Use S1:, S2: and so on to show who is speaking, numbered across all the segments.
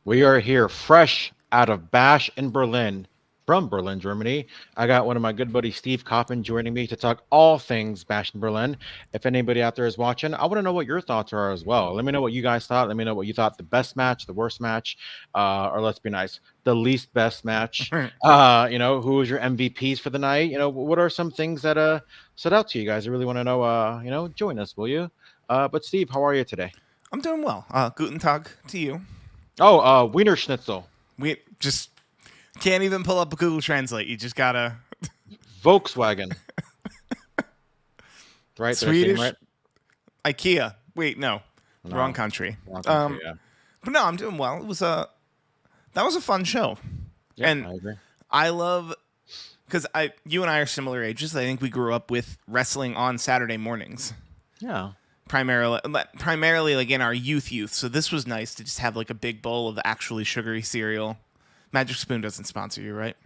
S1: We are here fresh out of Bash in Berlin, from Berlin, Germany. I got one of my good buddies, Steve Coppin, joining me to talk all things Bash in Berlin. If anybody out there is watching, I want to know what your thoughts are as well. Let me know what you guys thought. Let me know what you thought the best match, the worst match, or let's be nice, the least best match. Who was your MVPs for the night? What are some things that stood out to you guys? I really want to know. Join us, will you? But Steve, how are you today?
S2: I'm doing well. Guten Tag to you.
S1: Oh, Wiener Schnitzel.
S2: We just can't even pull up a Google Translate. You just gotta
S1: Volkswagen. Right? Did I say them
S2: Swedish
S1: right?
S2: IKEA. Wait, no,
S1: No.
S2: wrong country.
S1: Wrong country, yeah.
S2: But no, I'm doing well. That was a fun show,
S1: Yeah,
S2: and
S1: I agree.
S2: I love because you and I are similar ages. I think we grew up with wrestling on Saturday mornings.
S1: Yeah.
S2: Primarily like in our youth. So this was nice to just have like a big bowl of actually sugary cereal. Magic Spoon doesn't sponsor you, right?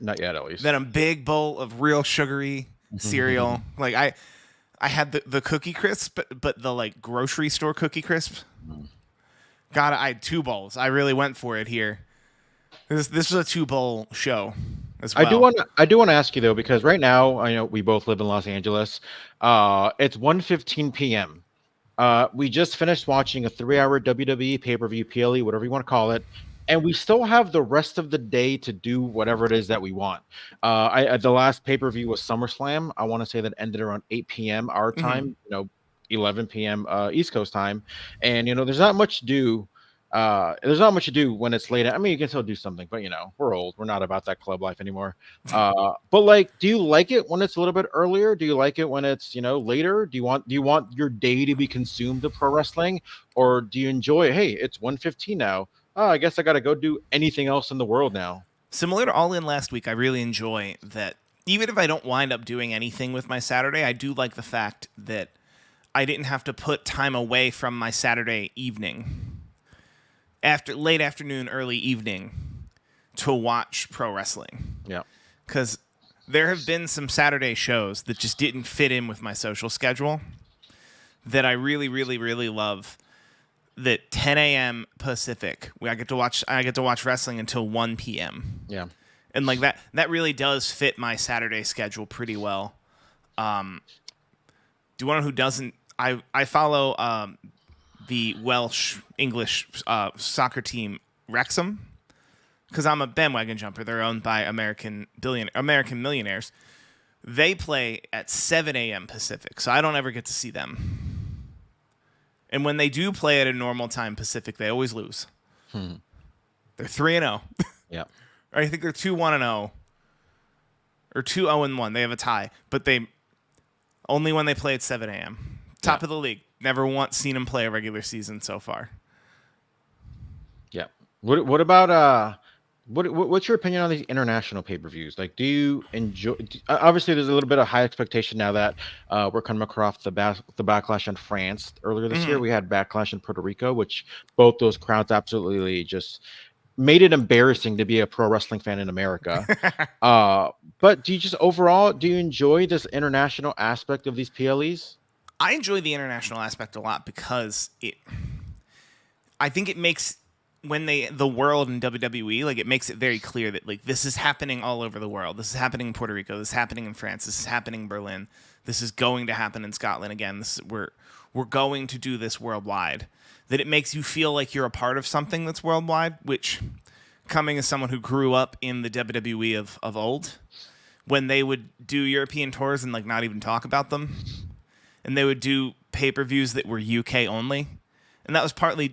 S1: Not yet, at least.
S2: Then a big bowl of real sugary cereal. Like I had the Cookie Crisp, but the like grocery store Cookie Crisp. I had 2 bowls. I really went for it here. This was a 2-bowl show as well.
S1: I do want to ask you though, because right now I know we both live in Los Angeles. It's 1:15 p.m. We just finished watching a 3-hour WWE pay-per-view, PLE, whatever you want to call it, and we still have the rest of the day to do whatever it is that we want. The last pay-per-view was SummerSlam. I want to say that ended around 8 p.m. our time, 11 p.m. East Coast time, and there's not much to do. There's not much to do when it's late. I mean, you can still do something, but we're old. We're not about that club life anymore. But like, do you like it when it's a little bit earlier? Do you like it when it's later? Do you want your day to be consumed with pro wrestling, or do you enjoy? Hey, it's 1:15 now. Oh, I guess I got to go do anything else in the world now.
S2: Similar to All In last week, I really enjoy that. Even if I don't wind up doing anything with my Saturday, I do like the fact that I didn't have to put time away from my Saturday evening, after late afternoon, early evening, to watch pro wrestling.
S1: Yeah.
S2: Because there have been some Saturday shows that just didn't fit in with my social schedule that I really, really, really love. That 10 a.m. Pacific, I get to watch wrestling until 1 p.m.
S1: Yeah.
S2: And like that really does fit my Saturday schedule pretty well. Do you want to know who doesn't? I follow the Welsh English soccer team Wrexham because I'm a bandwagon jumper. They're owned by American millionaires. They play at 7 a.m. Pacific, so I don't ever get to see them. And when they do play at a normal time Pacific, they always lose. They're 3-0.
S1: Yeah.
S2: Or I think they're 2-1-0. Or 2-0-1. They have a tie. But they only when they play at 7 a.m. Top of the league. Never once seen them play a regular season so far.
S1: Yeah. What about what's your opinion on these international pay-per-views? Like, do you enjoy? Obviously, there's a little bit of high expectation now that we're coming across the backlash in France earlier this year. We had backlash in Puerto Rico, which both those crowds absolutely just made it embarrassing to be a pro wrestling fan in America. But do you enjoy this international aspect of these PLEs?
S2: I enjoy the international aspect a lot because I think it makes the world in WWE, like, it makes it very clear that like this is happening all over the world. This is happening in Puerto Rico. This is happening in France. This is happening in Berlin. This is going to happen in Scotland again. We're going to do this worldwide. That it makes you feel like you're a part of something that's worldwide, which, coming as someone who grew up in the WWE of old, when they would do European tours and like not even talk about them, and they would do pay-per-views that were UK only. And that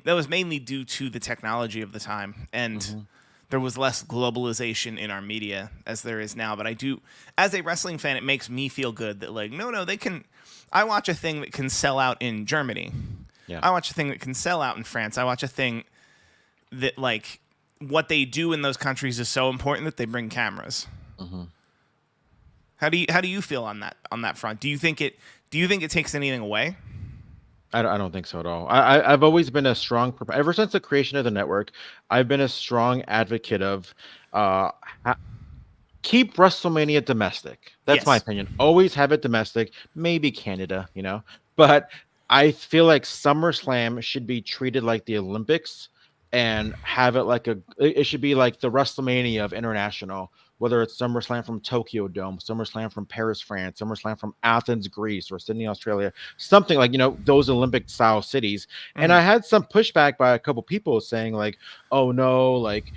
S2: was mainly due to the technology of the time. And there was less globalization in our media as there is now. But I do, as a wrestling fan, it makes me feel good that like, no, I watch a thing that can sell out in Germany.
S1: Yeah.
S2: I watch a thing that can sell out in France. I watch a thing that like what they do in those countries is so important that they bring cameras. How do you feel on that front? Do you think it takes anything away?
S1: I don't think so at all. I've always been a strong, ever since the creation of the network, I've been a strong advocate of keep WrestleMania domestic. That's my opinion. Always have it domestic. Maybe Canada, but I feel like SummerSlam should be treated like the Olympics and have it like it should be like the WrestleMania of international, whether it's SummerSlam from Tokyo Dome, SummerSlam from Paris, France, SummerSlam from Athens, Greece, or Sydney, Australia, something like, those Olympic style cities. And I
S2: Hmm.
S1: had some pushback by a couple people saying like, oh no, like,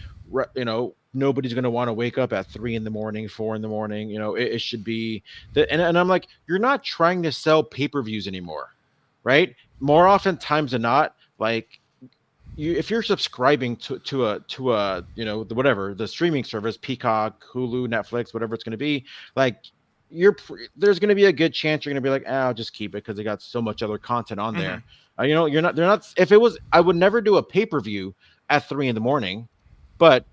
S1: nobody's going to want to wake up at 3 in the morning, 4 in the morning. It should be and I'm like, you're not trying to sell pay-per-views anymore, right? More often times than not, like, if you're subscribing to a whatever the streaming service, Peacock, Hulu, Netflix, whatever it's going to be, like, there's going to be a good chance you're going to be like, I'll just keep it because they got so much other content on
S2: Hmm.
S1: there. You're not they're not if it was I would never do a pay-per-view at 3 in the morning, but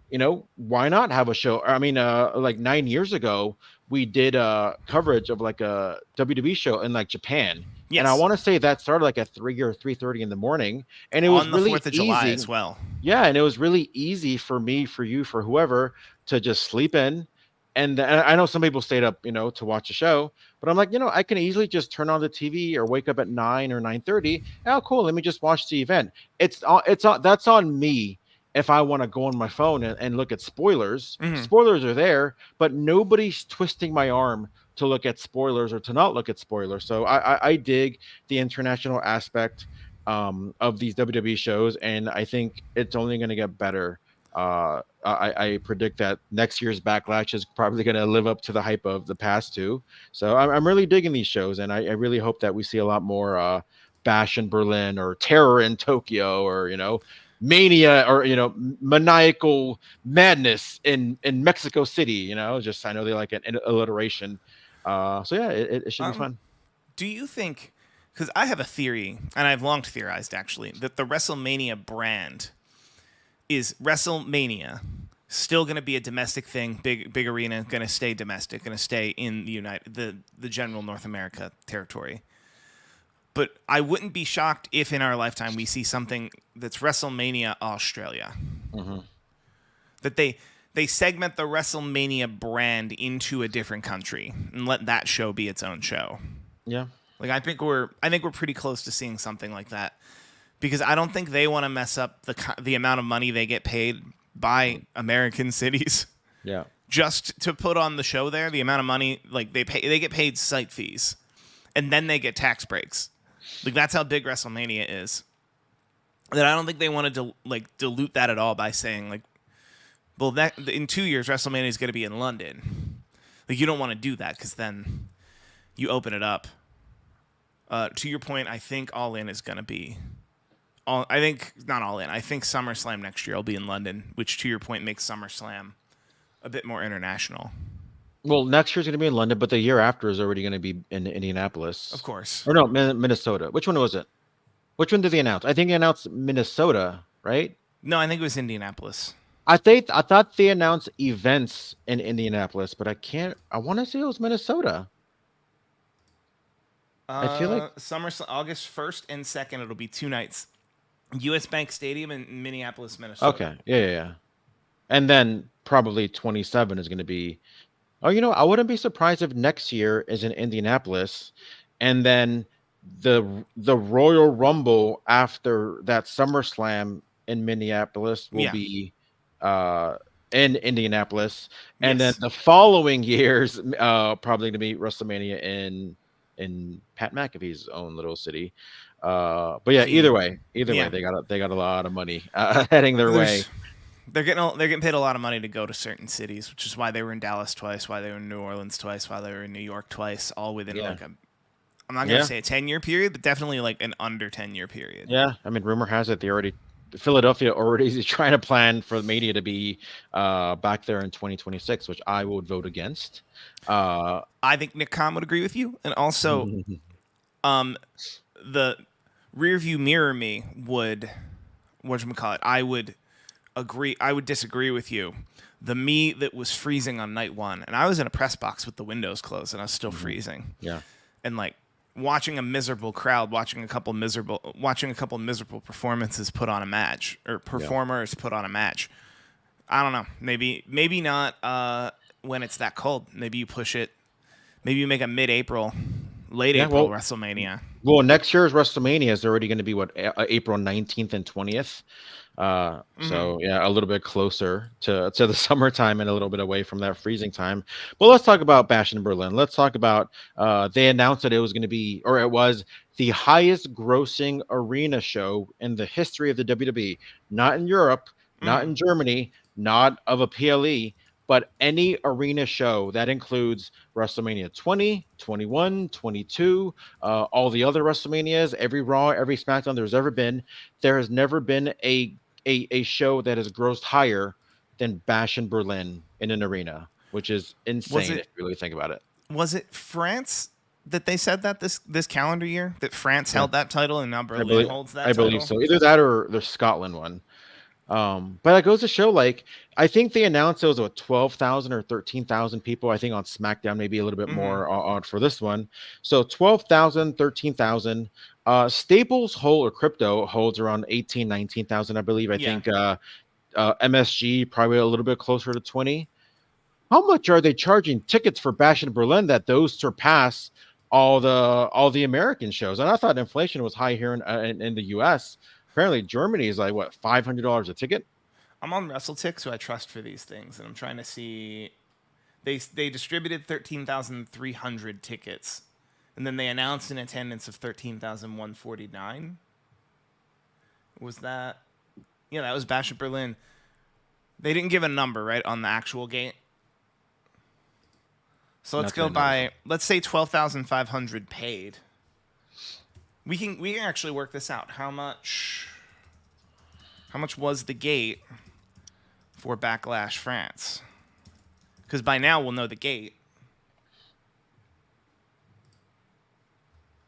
S1: why not have a show? I mean, like 9 years ago, we did coverage of like a WWE show in like Japan. And I
S2: Yes,
S1: want to say that started like at 3 or 3:30 in the morning, and it was
S2: on the
S1: really
S2: 4th of July
S1: easy.
S2: as well.
S1: Yeah, and it was really easy for me, for you, for whoever, to just sleep in. And I know some people stayed up, to watch the show, but I'm like, I can easily just turn on the TV or wake up at 9 or 9:30. Oh, cool. Let me just watch the event. That's on me. If I want to go on my phone and look at spoilers,
S2: Hmm.
S1: spoilers are there, but nobody's twisting my arm to look at spoilers or to not look at spoilers. So I dig the international aspect of these WWE shows, and I think it's only going to get better. I predict that next year's Backlash is probably going to live up to the hype of the past two. So I'm really digging these shows, and I really hope that we see a lot more Bash in Berlin, or Terror in Tokyo, or Mania, or maniacal madness in Mexico City. Just, I know they like an alliteration. So yeah, it should be
S2: Um,
S1: fun.
S2: do you think? Because I have a theory, and I've long theorized actually, that the WrestleMania brand is WrestleMania still going to be a domestic thing, big arena, going to stay domestic, going to stay in the general North America territory. But I wouldn't be shocked if in our lifetime we see something that's WrestleMania Australia.
S1: Hmm.
S2: That they segment the WrestleMania brand into a different country and let that show be its own show.
S1: Yeah.
S2: Like I think we're pretty close to seeing something like that, because I don't think they want to mess up the amount of money they get paid by American cities
S1: Yeah.
S2: just to put on the show there. The amount of money, like, they get paid site fees, and then they get tax breaks. Like, that's how big WrestleMania is. That I don't think they wanted to like dilute that at all by saying like, well, that in 2 years WrestleMania is going to be in London. Like, you don't want to do that because then you open it up. To your point, I think All In is going to be. I think not All In. I think SummerSlam next year will be in London, which to your point makes SummerSlam a bit more international.
S1: Well, next year's going to be in London, but the year after is already going to be in
S2: Of
S1: Indianapolis.
S2: course.
S1: Or no, Minnesota. Which one was it? Which one did they announce? I think they announced Minnesota, right?
S2: No, I think it was Indianapolis.
S1: I thought they announced events in Indianapolis, but I want to say it was Minnesota. I feel like
S2: SummerSlam August 1st and 2nd. It'll be 2 nights. U.S. Bank Stadium in Minneapolis, Minnesota.
S1: okay. Yeah. And then probably 27 is going to be. Oh, I wouldn't be surprised if next year is in Indianapolis, and then the Royal Rumble after that SummerSlam in Minneapolis will
S2: Yeah.
S1: be uh in Indianapolis, and then
S2: Yes.
S1: the following years probably gonna be WrestleMania in Pat McAfee's own little city. But yeah,
S2: The
S1: either way,
S2: yeah.
S1: they got a lot of money heading their way.
S2: There's they're getting paid a lot of money to go to certain cities, which is why they were in Dallas twice, why they were in New Orleans twice, why they were in New York twice, all within
S1: Yeah,
S2: like a, I'm not gonna
S1: yeah.
S2: say a 10-year period, but definitely like an under 10-year period.
S1: Yeah, I mean, rumor has it Philadelphia already is trying to plan for the media to be back there in 2026, which I would vote against. Uh,
S2: I think Nick Khan would agree with you, and also um the rear view mirror me would, whatchamacallit, I would disagree with you. The me that was freezing on night one, and I was in a press box with the windows closed, and I was still
S1: Mhm.
S2: freezing,
S1: Yeah,
S2: and like watching a miserable crowd, watching a couple miserable performances put on a match, or
S1: yeah,
S2: performers put on a match. I don't know. Maybe not when it's that cold. Maybe you push it. Maybe you make a mid-April, late
S1: yeah.
S2: April
S1: Well,
S2: WrestleMania.
S1: next year's WrestleMania is already going to be what, April 19th and 20th.
S2: Mm-hmm.
S1: So yeah, a little bit closer to the summertime and a little bit away from that freezing time. But let's talk about Bash in Berlin. Let's talk about they announced that it was going to be, or it was the highest grossing arena show in the history of the WWE. Not in Europe, not
S2: Mm.
S1: in Germany, not of a PLE, but any arena show that includes WrestleMania 20, 21, 22, all the other WrestleManias, every Raw, every SmackDown there's ever been. There has never been a show that has grossed higher than Bash in Berlin in an arena, which is
S2: Was
S1: insane
S2: it
S1: if you really think about it.
S2: was it France that they said that this calendar year that France
S1: Yeah,
S2: held that title and now
S1: I
S2: Berlin
S1: believe
S2: holds that
S1: I believe
S2: title?
S1: so. Either that or the Scotland one. But it goes to show, like, I think they announced it was what 12,000 or 13,000 people. I think on SmackDown, maybe a little bit
S2: Mm-hmm.
S1: more on for this one. So 12,000, 13,000. Staples hold or crypto holds around 18, 19,000, I believe. I
S2: Yeah.
S1: think MSG probably a little bit closer to 20. How much are they charging tickets for Bash in Berlin that those surpass all the American shows? And I thought inflation was high here in the U.S. Apparently, Germany is like what $500 a ticket.
S2: I'm on WrestleTix, who I trust for these things, and I'm trying to see. They distributed 13,300 tickets, and then they announced an attendance of 13,149. Was that? Yeah, that was Bash at Berlin. They didn't give a number, right, on the actual gate. So let's
S1: Not that
S2: go
S1: I know of.
S2: by, let's say 12,500 paid. We can actually work this out. How much was the gate for Backlash France? Because by now we'll know the gate.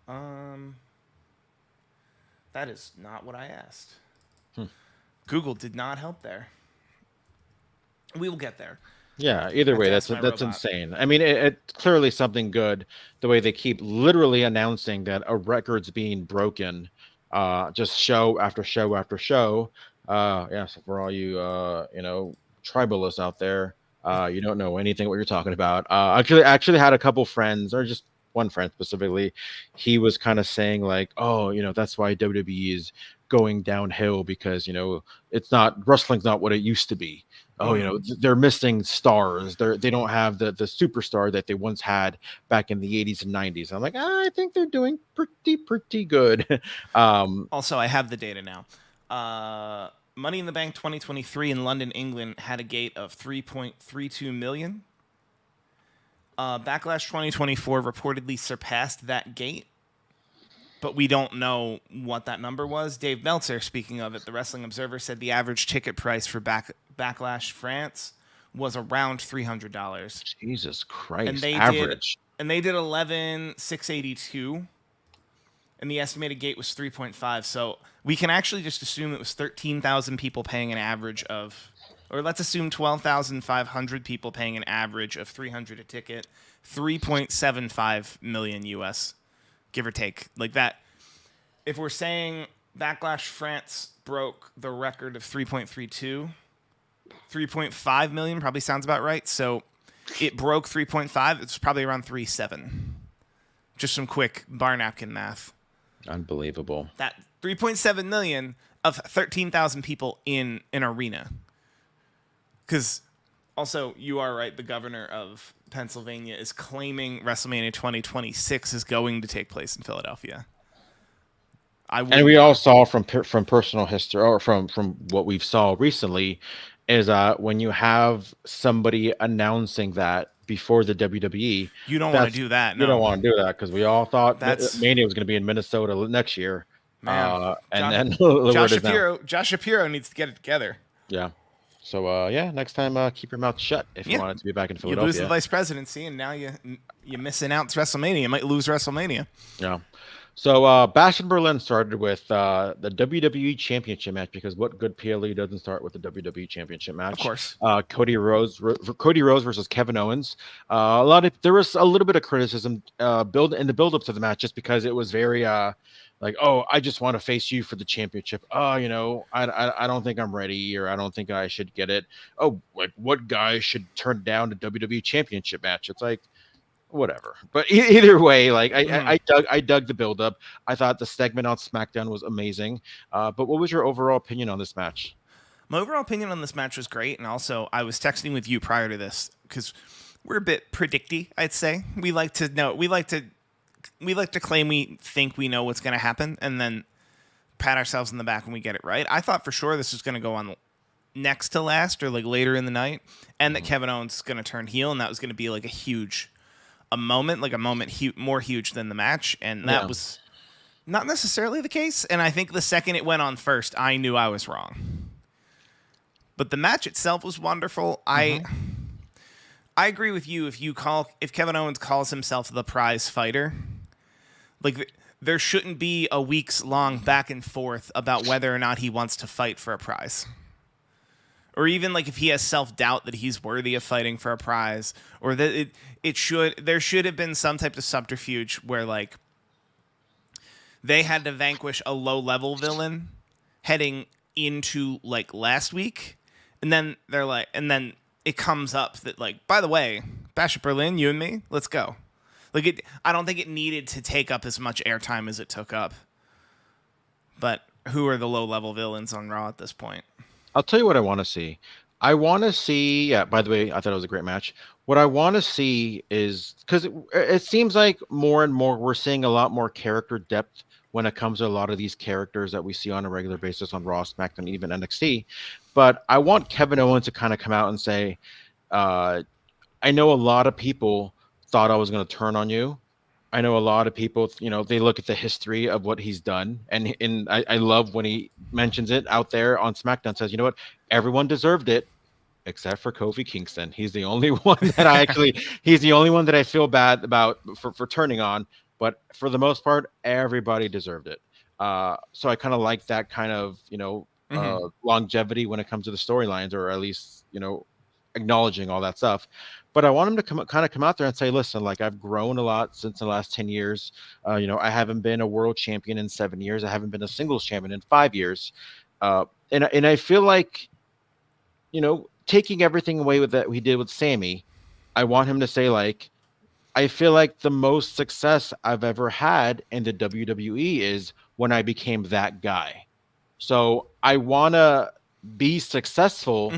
S2: Um, that is not what I asked.
S1: Hmm.
S2: Google did not help there. We will get there.
S1: Yeah,
S2: I
S1: either
S2: have
S1: way,
S2: to
S1: that's
S2: ask my
S1: that's
S2: robot.
S1: insane. I mean, it's clearly something good the way they keep literally announcing that a record's being broken, just show after show after show. Yeah, so for all you tribalists out there, you don't know anything what you're talking about. Actually had a couple friends, or just one friend specifically. He was kind of saying like, oh, that's why WWE is going downhill because it's not wrestling's not what it used to be. Oh,
S2: Mm-hmm.
S1: they're missing stars. They don't have the superstar that they once had back in the 80s and 90s. I'm like, I think they're doing pretty good. um,
S2: Also, I have the data now. Money in the Bank 2023 in London, England had a gate of 3.32 million. Backlash 2024 reportedly surpassed that gate, but we don't know what that number was. Dave Meltzer, speaking of it, the Wrestling Observer said the average ticket price for Backlash France was around $300,
S1: Jesus
S2: and
S1: Christ,
S2: they did
S1: average.
S2: 11,682, and the estimated gate was 3.5. So we can actually just assume it was 13,000 people paying an average of, or let's assume 12,500 people paying an average of 300 a ticket, 3.75 million US, give or take, like that. If we're saying Backlash France broke the record of 3.32, 3.5 million probably sounds about right. So it broke 3.5. It's probably around 3.7. Just some quick bar napkin math.
S1: Unbelievable.
S2: That 3.7 million of 13,000 people in an arena. Because also, you are right, the governor of Pennsylvania is claiming WrestleMania 2026 is going to take place in Philadelphia. I
S1: And
S2: would
S1: we all
S2: not.
S1: saw from personal history, or from what we've saw recently, is when you have somebody announcing that before the WWE,
S2: You don't want to
S1: that's
S2: do that,
S1: you don't
S2: no.
S1: want to do that because we all thought
S2: That's,
S1: Mania was going to be in Minnesota next year,
S2: man.
S1: and
S2: Josh,
S1: then look where it
S2: Josh
S1: is now.
S2: Shapiro. Josh Shapiro needs to get it together.
S1: Yeah. So yeah, next time keep your mouth shut if you
S2: Yeah,
S1: want it to be back in
S2: you lose the
S1: Philadelphia.
S2: vice presidency, and now you miss out to WrestleMania. You might lose WrestleMania.
S1: Yeah. So Bash in Berlin started with the WWE Championship match because what good PLE doesn't start with the WWE Championship
S2: Of
S1: match?
S2: course.
S1: Cody Rhodes versus Kevin Owens. There was a little bit of criticism in the build up to the match just because it was very like, oh, I just want to face you for the championship. Oh, I don't think I'm ready, or I don't think I should get it. Oh, like what guy should turn down the WWE Championship match? It's like, whatever. But either way, like
S2: Mm.
S1: I dug the build up. I thought the segment on SmackDown was amazing. But what was your overall opinion on this match?
S2: My overall opinion on this match was great, and also I was texting with you prior to this because we're a bit predicty. I'd say we like to know. We like to claim we think we know what's going to happen, and then pat ourselves in the back when we get it right. I thought for sure this was going to go on next to last or like later in the night, and that Kevin Owens is going to turn heel, and that was going to be like a moment more huge than the match, and that
S1: Yeah.
S2: was not necessarily the case. And I think the second it went on first, I knew I was wrong. But the match itself was wonderful. I agree with you. If Kevin Owens calls himself the prize fighter, like there shouldn't be a weeks long back and forth about whether or not he wants to fight for a prize. Or even like if he has self-doubt that he's worthy of fighting for a prize, or that there should have been some type of subterfuge where like they had to vanquish a low-level villain heading into like last week, and then it comes up that like, by the way, Bash at Berlin, you and me, let's go. Like I don't think it needed to take up as much airtime as it took up. But who are the low-level villains on Raw at this point?
S1: I'll tell you what I want to see. I want to see. Yeah. By the way, I thought it was a great match. What I want to see is because it seems like more and more we're seeing a lot more character depth when it comes to a lot of these characters that we see on a regular basis on Raw, SmackDown, even NXT. But I want Kevin Owens to kind of come out and say, I know a lot of people thought I was going to turn on you. I know a lot of people, they look at the history of what he's done. And I love when he mentions it out there on SmackDown, says, you know what? Everyone deserved it except for Kofi Kingston. He's the only one he's the only one that I feel bad about for turning on. But for the most part, everybody deserved it. So I kind of like that kind of, longevity when it comes to the storylines, or at least, acknowledging all that stuff. But I want him to come out there and say, listen, like I've grown a lot since the last 10 years. I haven't been a world champion in 7 years. I haven't been a singles champion in 5 years. And I feel like, taking everything away with that we did with Sammy, I want him to say like, I feel like the most success I've ever had in the WWE is when I became that guy. So I want to be successful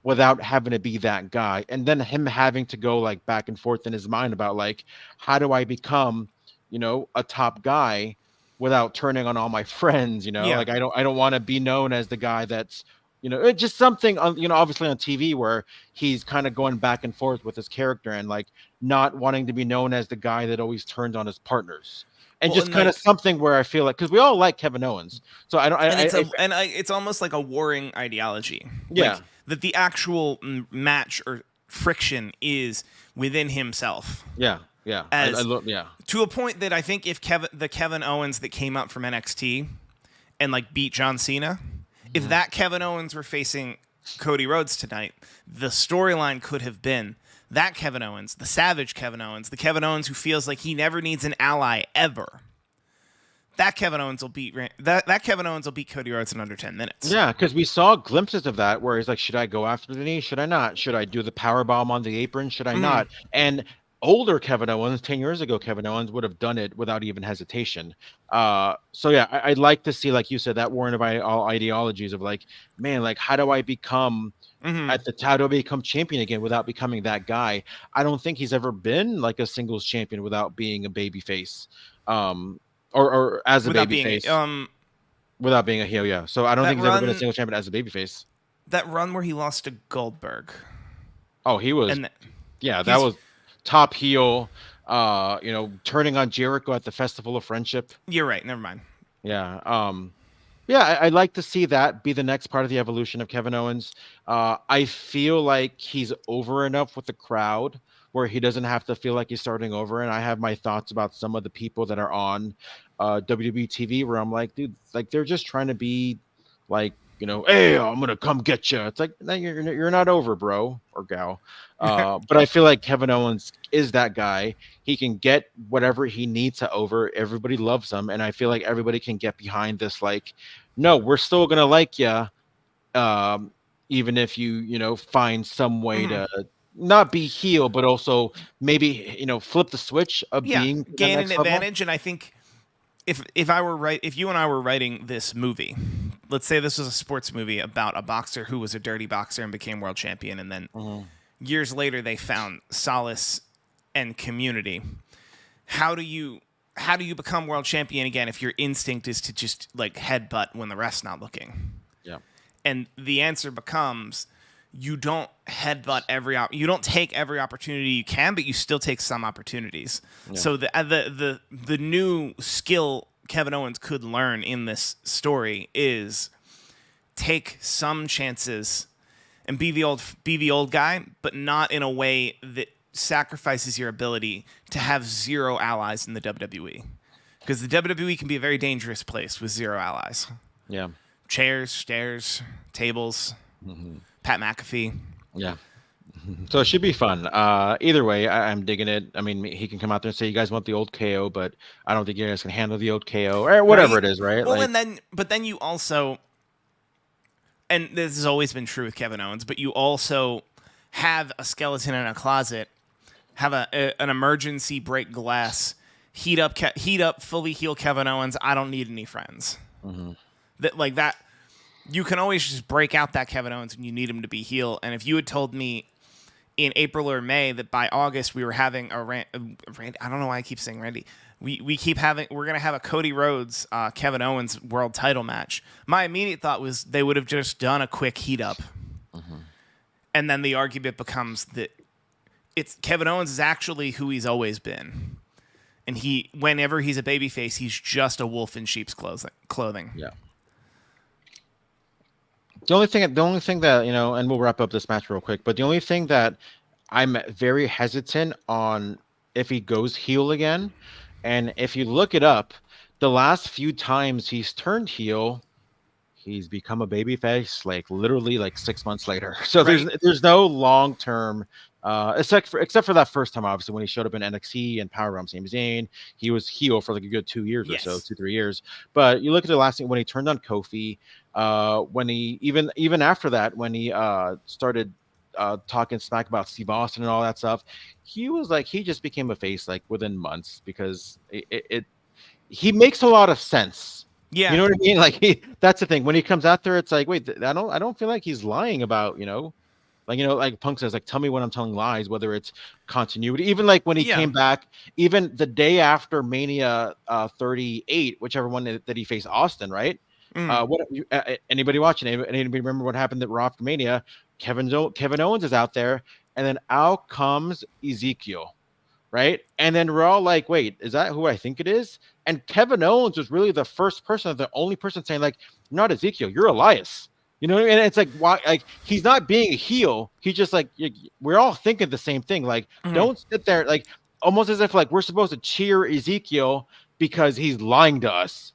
S1: without having to be that guy. And then him having to go like back and forth in his mind about like, how do I become, a top guy without turning on all my friends,
S2: Yeah.
S1: like I don't want to be known as the guy that's, it's just something, obviously on TV where he's kind of going back and forth with his character and like not wanting to be known as the guy that always turns on his partners. And
S2: Well,
S1: just
S2: and
S1: kind of
S2: like,
S1: something where I feel like, because we all like Kevin Owens, so I don't.
S2: it's almost like a warring ideology.
S1: Yeah.
S2: Like that the actual match or friction is within himself.
S1: Yeah, yeah, I love, yeah,
S2: To a point that I think if the Kevin Owens that came up from NXT and like beat John Cena, if that Kevin Owens were facing Cody Rhodes tonight, the storyline could have been that Kevin Owens, the savage Kevin Owens, the Kevin Owens who feels like he never needs an ally ever. That Kevin Owens will beat Cody Rhodes in under 10 minutes.
S1: Yeah, because we saw glimpses of that where he's like, should I go after the knee? Should I not? Should I do the power bomb on the apron? Should I not? And older Kevin Owens, 10 years ago, Kevin Owens would have done it without even hesitation. So yeah, I'd like to see, like you said, that warring of all ideologies of like, man, like how do I become how do I become champion again without becoming that guy? I don't think he's ever been like a singles champion without being a babyface. Or as a babyface. Without being a heel, yeah. So I don't think he's ever been a single champion as a babyface.
S2: That run where he lost to Goldberg.
S1: Oh, he was. That was top heel. Turning on Jericho at the Festival of Friendship.
S2: You're right. Never mind.
S1: Yeah. I'd like to see that be the next part of the evolution of Kevin Owens. I feel like he's over enough with the crowd where he doesn't have to feel like he's starting over. And I have my thoughts about some of the people that are on WWE TV where I'm like, dude, like they're just trying to be like, hey, I'm gonna come get you. It's like, no, you're not over, bro or gal. But I feel like Kevin Owens is that guy. He can get whatever he needs to over. Everybody loves him, and I feel like everybody can get behind this. Like, no, we're still gonna like you, even if you find some way to not be heel, but also maybe flip the switch of being
S2: gain an advantage. And I think if you and I were writing this movie, let's say this was a sports movie about a boxer who was a dirty boxer and became world champion, and then
S1: Mhm.
S2: years later they found solace and community. How do you become world champion again if your instinct is to just like headbutt when the rest's not looking?
S1: Yeah.
S2: And the answer becomes you don't headbutt you don't take every opportunity you can, but you still take some opportunities.
S1: Yeah.
S2: So the new skill Kevin Owens could learn in this story is take some chances and be the old guy, but not in a way that sacrifices your ability to have zero allies in the WWE. Because the WWE can be a very dangerous place with zero allies.
S1: Yeah.
S2: Chairs, stairs, tables, Pat McAfee.
S1: Yeah. So it should be fun. Either way, I'm digging it. I mean, he can come out there and say, "You guys want the old KO," but I don't think you guys can handle the old KO or whatever
S2: Right?
S1: it is, right?
S2: Well,
S1: Like,
S2: but then you also, and this has always been true with Kevin Owens, but you also have a skeleton in a closet, have an emergency break glass, heat up, fully heal Kevin Owens. I don't need any friends. That like that. You can always just break out that Kevin Owens when you need him to be heel. And if you had told me in April or May that by August we were having Randy, I don't know why I keep saying Randy. We're gonna have a Cody Rhodes Kevin Owens world title match. My immediate thought was they would have just done a quick heat up, and then the argument becomes that it's Kevin Owens is actually who he's always been, and whenever he's a babyface, he's just a wolf in sheep's clothing.
S1: yeah. The only thing that, and we'll wrap up this match real quick, but the only thing that I'm very hesitant on if he goes heel again, and if you look it up, the last few times he's turned heel, he's become a babyface like literally like 6 months later. So
S2: Right.
S1: there's no long term, except for that first time, obviously when he showed up in NXT and Power Realm Sami Zayn, he was heel for like a good 2 years or so,
S2: Yes.
S1: 2-3 years. But you look at the last thing when he turned on Kofi, when he even after that when he started talking smack about Steve Austin and all that stuff, he just became a face like within months because he makes a lot of sense.
S2: Yeah.
S1: You know what I mean? Like that's the thing. When he comes out there, it's like, wait, I don't feel like he's lying about, like Punk says, like, tell me when I'm telling lies, whether it's continuity. Even like when he
S2: Yeah.
S1: came back, even the day after Mania 38, whichever one that he faced Austin, right? Anybody watching? Anybody remember what happened at Raw after Mania? Kevin Owens is out there, and then out comes Ezekiel, right? And then we're all like, wait, is that who I think it is? And Kevin Owens was really the first person, the only person saying, like, you're not Ezekiel, you're Elias. You know what I mean? And it's like, why? Like, he's not being a heel. He's just like, we're all thinking the same thing. Like, don't sit there, like, almost as if like we're supposed to cheer Ezekiel because he's lying to us.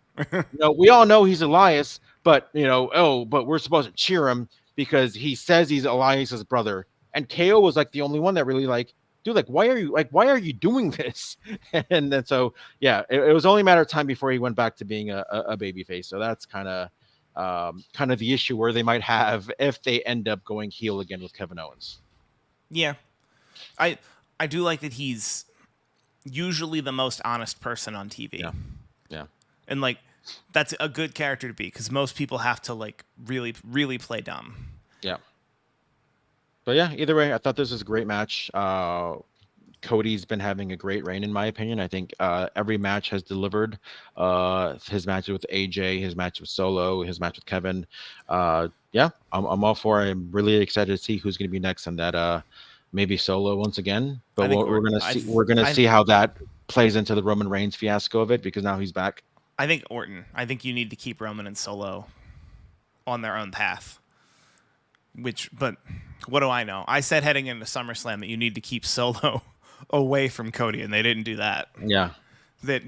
S1: We all know he's Elias, but but we're supposed to cheer him because he says he's Elias's brother. And KO was like the only one that really like, dude, like, why are you doing this? And then so yeah, it was only a matter of time before he went back to being a baby face. So that's kind of the issue where they might have if they end up going heel again with Kevin Owens.
S2: Yeah. I do like that he's usually the most honest person on TV.
S1: Yeah.
S2: And like that's a good character to be because most people have to like really, really play dumb.
S1: Yeah. But yeah, either way, I thought this was a great match. Cody's been having a great reign, in my opinion. I think every match has delivered. His match with AJ, his match with Solo, his match with Kevin. Yeah, I'm all for it. I'm really excited to see who's going to be next on that. Maybe Solo once again, but we're gonna see how that plays into the Roman Reigns fiasco of it because now he's back.
S2: I think Orton. I think you need to keep Roman and Solo on their own path. But what do I know? I said heading into SummerSlam that you need to keep Solo away from Cody, and they didn't do that.
S1: Yeah,
S2: that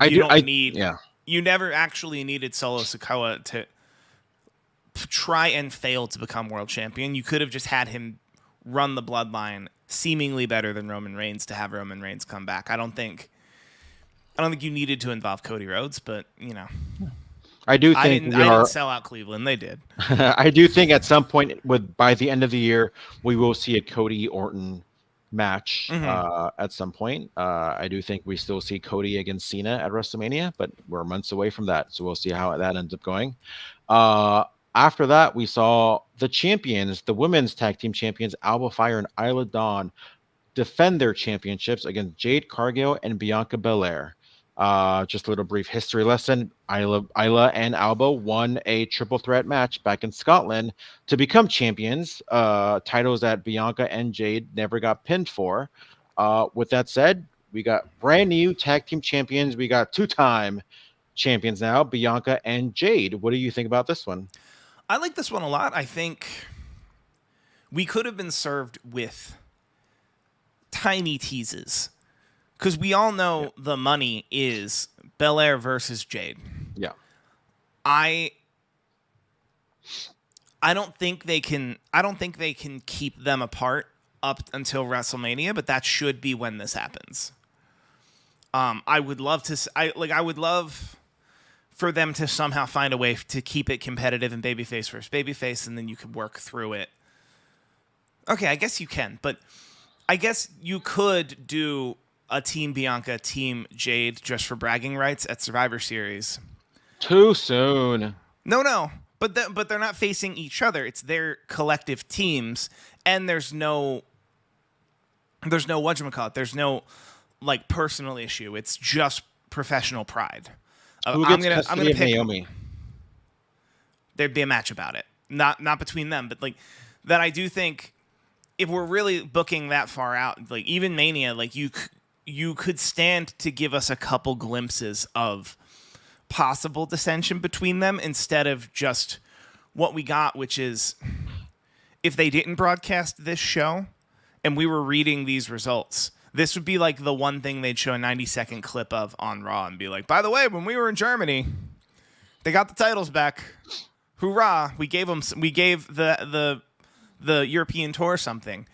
S2: you never actually needed Solo Sikoa to try and fail to become world champion. You could have just had him run the bloodline seemingly better than Roman Reigns to have Roman Reigns come back. I don't think you needed to involve Cody Rhodes, but
S1: I do think
S2: I didn't sell out Cleveland. They did.
S1: I do think at some point, by the end of the year, we will see a Cody Orton match at some point. I do think we still see Cody against Cena at WrestleMania, but we're months away from that, so we'll see how that ends up going. After that, we saw the champions, the women's tag team champions, Alba Fire and Isla Dawn, defend their championships against Jade Cargill and Bianca Belair. Just a little brief history lesson. Isla and Alba won a triple threat match back in Scotland to become champions, titles that Bianca and Jade never got pinned for. With that said, we got brand new tag team champions. We got two-time champions now, Bianca and Jade. What do you think about this one?
S2: I like this one a lot. I think we could have been served with tiny teases because we all know the money is Belair versus Jade.
S1: Yeah.
S2: I don't think they can. I don't think they can keep them apart up until WrestleMania, but that should be when this happens. I would love to. I would love for them to somehow find a way to keep it competitive and babyface versus babyface, and then you could work through it. Okay, I guess you can, but I guess you could do a Team Bianca, Team Jade just for bragging rights at Survivor Series.
S1: Too soon.
S2: No, but they're not facing each other. It's their collective teams, and there's no whatchamacallit. There's no like personal issue. It's just professional pride.
S1: Who gets custody of Naomi?
S2: There'd be a match about it, not between them, but like that. I do think if we're really booking that far out, like even Mania, like you could stand to give us a couple glimpses of possible dissension between them instead of just what we got, which is if they didn't broadcast this show and we were reading these results, this would be like the one thing they'd show a 90-second clip of on Raw and be like, by the way, when we were in Germany, they got the titles back. Hoorah. We gave the European tour something.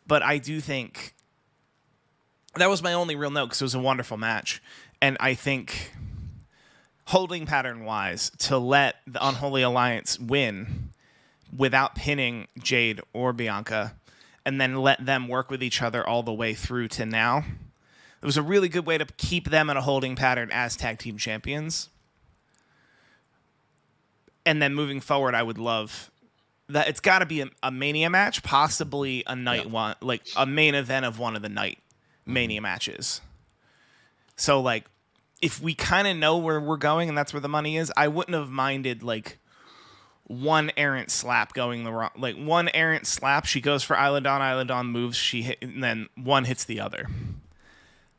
S2: But I do think that was my only real note because it was a wonderful match. And I think holding pattern wise, to let the Unholy Alliance win without pinning Jade or Bianca and then let them work with each other all the way through to now, it was a really good way to keep them in a holding pattern as tag team champions. And then moving forward, I would love that. It's got to be a Mania match, possibly a night one, like a main event of one of the night Mania matches. So like, if we kind of know where we're going and that's where the money is, I wouldn't have minded like one errant slap going the wrong, like one errant slap. She goes for Isla Dawn moves, she hit, and then one hits the other.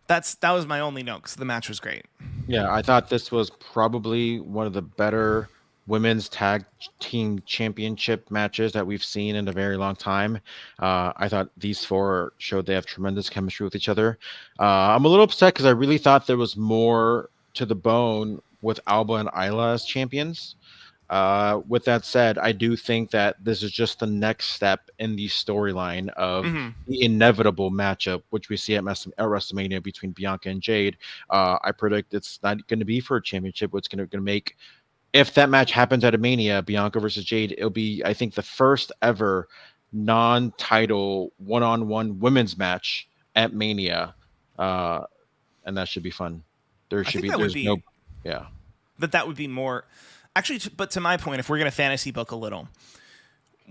S2: That was my only note because the match was great.
S1: Yeah, I thought this was probably one of the better women's tag team championship matches that we've seen in a very long time. I thought these four showed they have tremendous chemistry with each other. I'm a little upset because I really thought there was more to the bone with Alba and Isla as champions. With that said, I do think that this is just the next step in the storyline of the inevitable matchup, which we see at WrestleMania between Bianca and Jade. I predict it's not going to be for a championship. What's going to make, if that match happens at a Mania, Bianca versus Jade, it'll be, I think, the first ever non-title one-on-one women's match at Mania, and that should be fun. There should be, there's no, yeah.
S2: That would be more. Actually, but to my point, if we're going to fantasy book a little,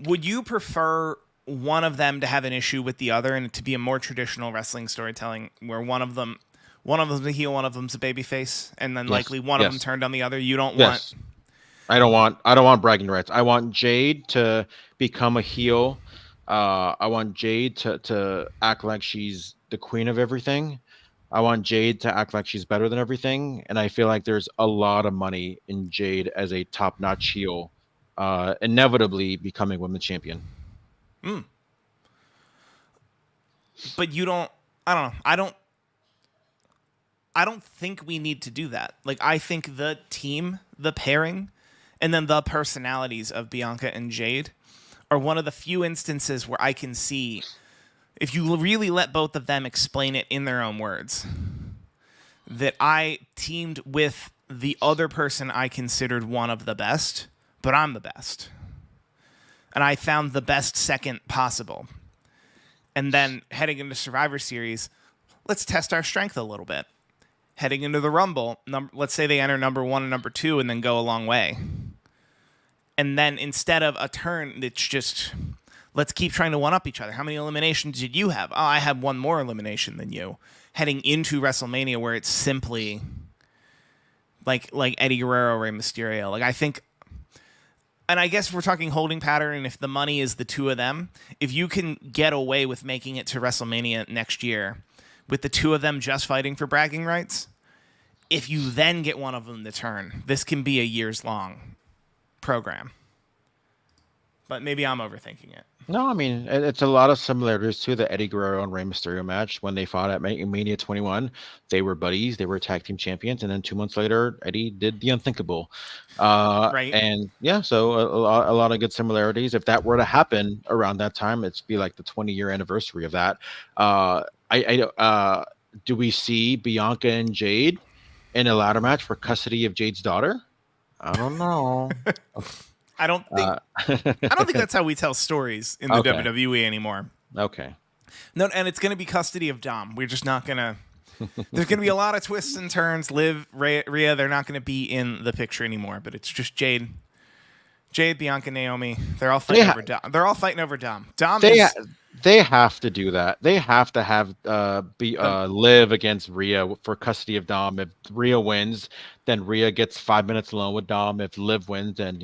S2: would you prefer one of them to have an issue with the other and to be a more traditional wrestling storytelling where one of them's a heel, one of them's a babyface, and then likely one of them turned on the other? You don't want.
S1: I don't want bragging rights. I want Jade to become a heel. I want Jade to act like she's the queen of everything. I want Jade to act like she's better than everything. And I feel like there's a lot of money in Jade as a top-notch heel, inevitably becoming women's champion.
S2: But you don't, I don't know. I don't think we need to do that. Like, I think the team, the pairing, and then the personalities of Bianca and Jade are one of the few instances where I can see, if you really let both of them explain it in their own words, that I teamed with the other person I considered one of the best, but I'm the best. And I found the best second possible. And then heading into Survivor Series, let's test our strength a little bit. Heading into the Rumble, let's say they enter number 1 and number 2 and then go a long way. And then instead of a turn, it's just let's keep trying to one up each other. How many eliminations did you have? Oh, I had one more elimination than you. Heading into WrestleMania, where it's simply like Eddie Guerrero, Rey Mysterio. Like I think, and I guess if we're talking holding pattern, and if the money is the two of them, if you can get away with making it to WrestleMania next year with the two of them just fighting for bragging rights, if you then get one of them to turn, this can be a years long program. But maybe I'm overthinking it.
S1: No, I mean it's a lot of similarities to the Eddie Guerrero and Rey Mysterio match when they fought at Mania 21. They were buddies, they were tag team champions, and then 2 months later, Eddie did the unthinkable.
S2: Right.
S1: And yeah, so a lot of good similarities. If that were to happen around that time, it's be like the 20-year anniversary of that. Do we see Bianca and Jade in a ladder match for custody of Jade's daughter? I don't know.
S2: I don't think
S1: Uh,
S2: I don't think that's how we tell stories in the
S1: Okay.
S2: WWE anymore.
S1: Okay.
S2: No, and it's going to be custody of Dom. We're just not going to. There's going to be a lot of twists and turns. Liv, Rhea, they're not going to be in the picture anymore. But it's just Jade, Bianca, Naomi. They're all fighting over Dom. They're all fighting over Dom.
S1: They have to do that. They have to have Liv against Rhea for custody of Dom. If Rhea wins, then Rhea gets 5 minutes alone with Dom. If Liv wins, then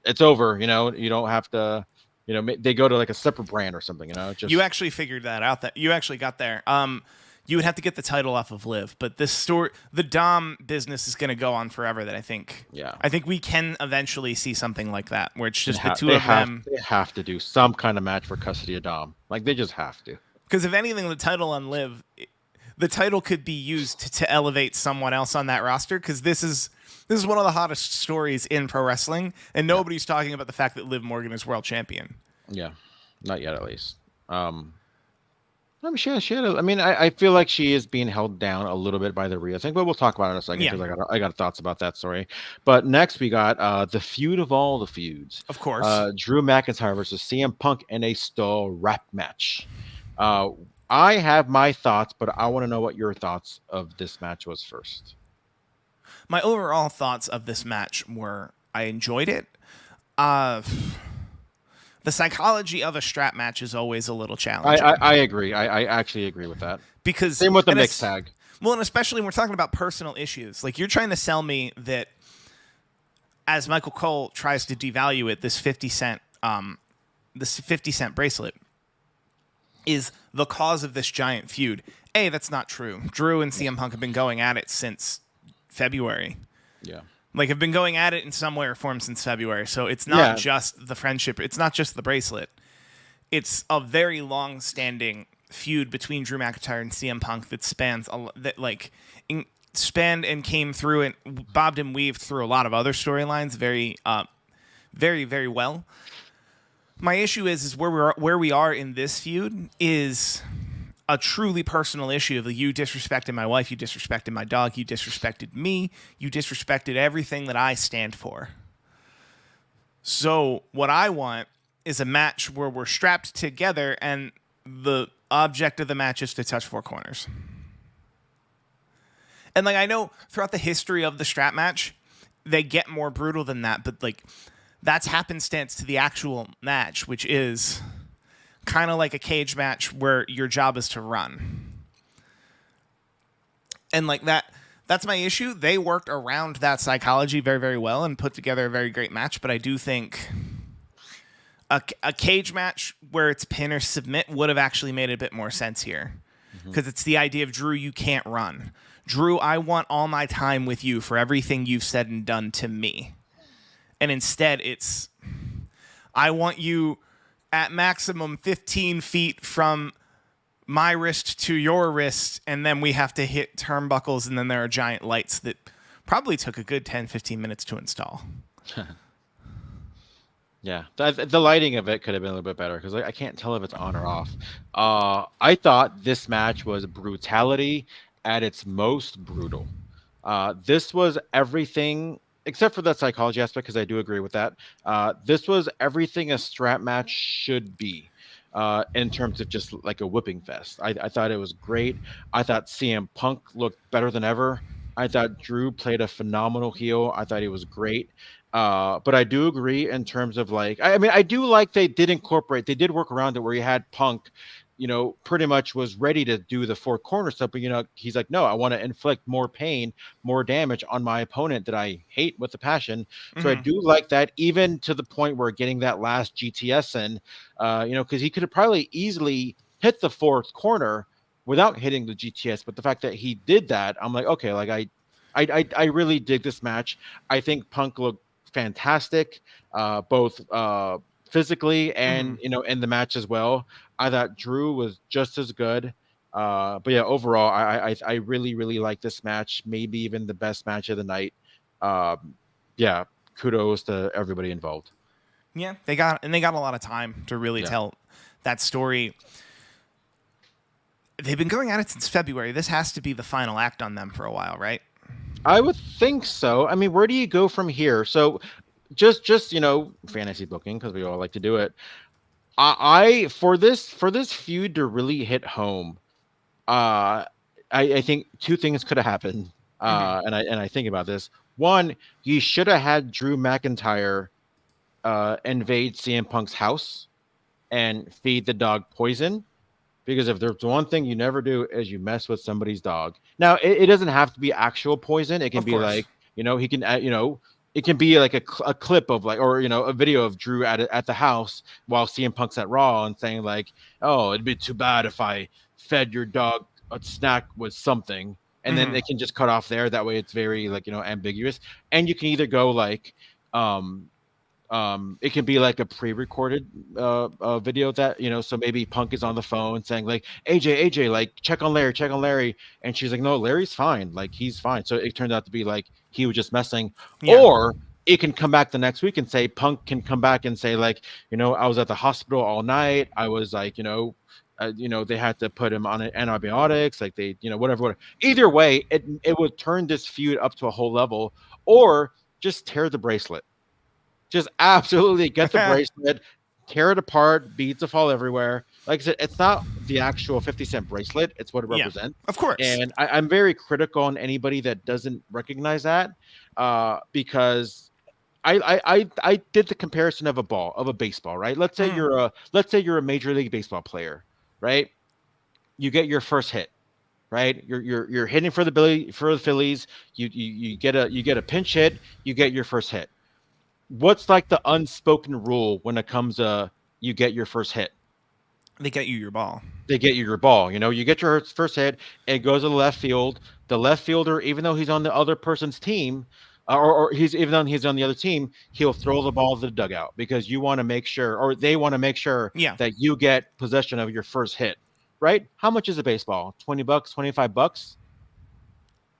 S1: it's over. You don't have to. They go to like a separate brand or something. Just
S2: You actually figured that out. That you actually got there. You would have to get the title off of Liv, but this story, the Dom business, is going to go on forever. That I think.
S1: Yeah.
S2: I think we can eventually see something like that, where it's just the two
S1: they
S2: of
S1: have,
S2: them.
S1: They have to do some kind of match for custody of Dom. Like they just have to.
S2: Because if anything, the title on Liv, the title could be used to elevate someone else on that roster. Because this is one of the hottest stories in pro wrestling, and nobody's talking about the fact that Liv Morgan is world champion.
S1: Yeah, not yet at least. I mean, she had I feel like she is being held down a little bit by the Rhea thing, but we'll talk about it in a second
S2: Yeah.
S1: because I got thoughts about that story. But next we got the feud of all the feuds.
S2: Of course.
S1: Drew McIntyre versus CM Punk in a stall rap match. I have my thoughts, but I want to know what your thoughts of this match was first.
S2: My overall thoughts of this match were I enjoyed it. The psychology of a strap match is always a little challenging.
S1: I agree. I actually agree with that.
S2: Because
S1: Same with the mixed tag.
S2: Well, and especially when we're talking about personal issues. Like you're trying to sell me that as Michael Cole tries to devalue it, this 50 cent bracelet is the cause of this giant feud. That's not true. Drew and CM Punk have been going at it since February.
S1: Yeah.
S2: Like, have been going at it in some way or form since February. So it's not just the friendship. It's not just the bracelet. It's a very long-standing feud between Drew McIntyre and CM Punk that spans spanned and came through and bobbed and weaved through a lot of other storylines very, very, very well. My issue is where we are in this feud is a truly personal issue of you disrespected my wife, you disrespected my dog, you disrespected me, you disrespected everything that I stand for. So what I want is a match where we're strapped together and the object of the match is to touch four corners. And I know throughout the history of the strap match, they get more brutal than that, but that's happenstance to the actual match, which is kind of like a cage match where your job is to run. And that's my issue. They worked around that psychology very, very well and put together a very great match. But I do think a cage match where it's pin or submit would have actually made a bit more sense here. Because it's the idea of, Drew, you can't run. Drew, I want all my time with you for everything you've said and done to me. And instead, it's, I want you at maximum 15 feet from my wrist to your wrist, and then we have to hit turnbuckles, and then there are giant lights that probably took a good 10, 15 minutes to install.
S1: Yeah, the lighting of it could have been a little bit better because I can't tell if it's on or off. I thought this match was brutality at its most brutal. This was everything except for that psychology aspect, because I do agree with that. This was everything a strap match should be in terms of just like a whipping fest. I thought it was great. I thought CM Punk looked better than ever. I thought Drew played a phenomenal heel. I thought he was great. But I do agree in terms of like, I mean, I do like they did work around it where you had Punk, pretty much was ready to do the four corner stuff, but he's like, no, I want to inflict more pain, more damage on my opponent that I hate with a passion. So I
S2: Hmm.
S1: do like that, even to the point where getting that last GTS in, because he could have probably easily hit the fourth corner without hitting the GTS. But the fact that he did that, I'm like, okay, like I really dig this match. I think Punk looked fantastic, both physically
S2: Hmm.
S1: and in the match as well. I thought Drew was just as good. But yeah, overall, I really really like this match. Maybe even the best match of the night. Yeah, kudos to everybody involved.
S2: Yeah, they got a lot of time to really
S1: Yeah.
S2: tell that story. They've been going at it since February. This has to be the final act on them for a while, right?
S1: I would think so. I mean, where do you go from here? So just fantasy booking because we all like to do it. I for this feud to really hit home, uh, I think two things could have happened.
S2: Hmm.
S1: And I think about this. One, you should have had Drew McIntyre invade CM Punk's house and feed the dog poison. Because if there's one thing you never do is you mess with somebody's dog. Now it doesn't have to be actual poison. It can
S2: Of
S1: be
S2: course.
S1: like he can it can be like a clip of like or a video of Drew at the house while CM Punk's at Raw and saying like, oh, it'd be too bad if I fed your dog a snack with something, and then
S2: Hmm.
S1: they can just cut off there. That way it's very like ambiguous, and you can either go like um it can be like a pre-recorded video that so maybe Punk is on the phone saying like AJ like check on Larry, and she's like no, Larry's fine, like he's fine. So it turned out to be like he was just messing.
S2: Yeah.
S1: Or it can come back the next week and say Punk can come back and say like I was at the hospital all night, I was like they had to put him on antibiotics, like they whatever. Either way, it would turn this feud up to a whole level. Or just tear the bracelet, just absolutely get the bracelet, tear it apart, beads of fall everywhere. Like I said, it's not the actual 50-cent bracelet, it's what it
S2: Yeah.
S1: represents.
S2: Of course.
S1: And I'm very critical on anybody that doesn't recognize that, because I did the comparison of a baseball, right?
S2: Mm.
S1: Let's say you're a major league baseball player, right? You get your first hit, right? You're hitting for the Phillies. You get a pinch hit. You get your first hit. What's like the unspoken rule when it comes to you get your first hit?
S2: They get you your ball.
S1: They get you your ball. You get your first hit. It goes to the left field. The left fielder, even though he's on the other person's team, or he's even though he's on the other team, he'll throw the ball to the dugout because you want to make sure, or they want to make sure
S2: Yeah.
S1: that you get possession of your first hit. Right? How much is a baseball? $20, $25.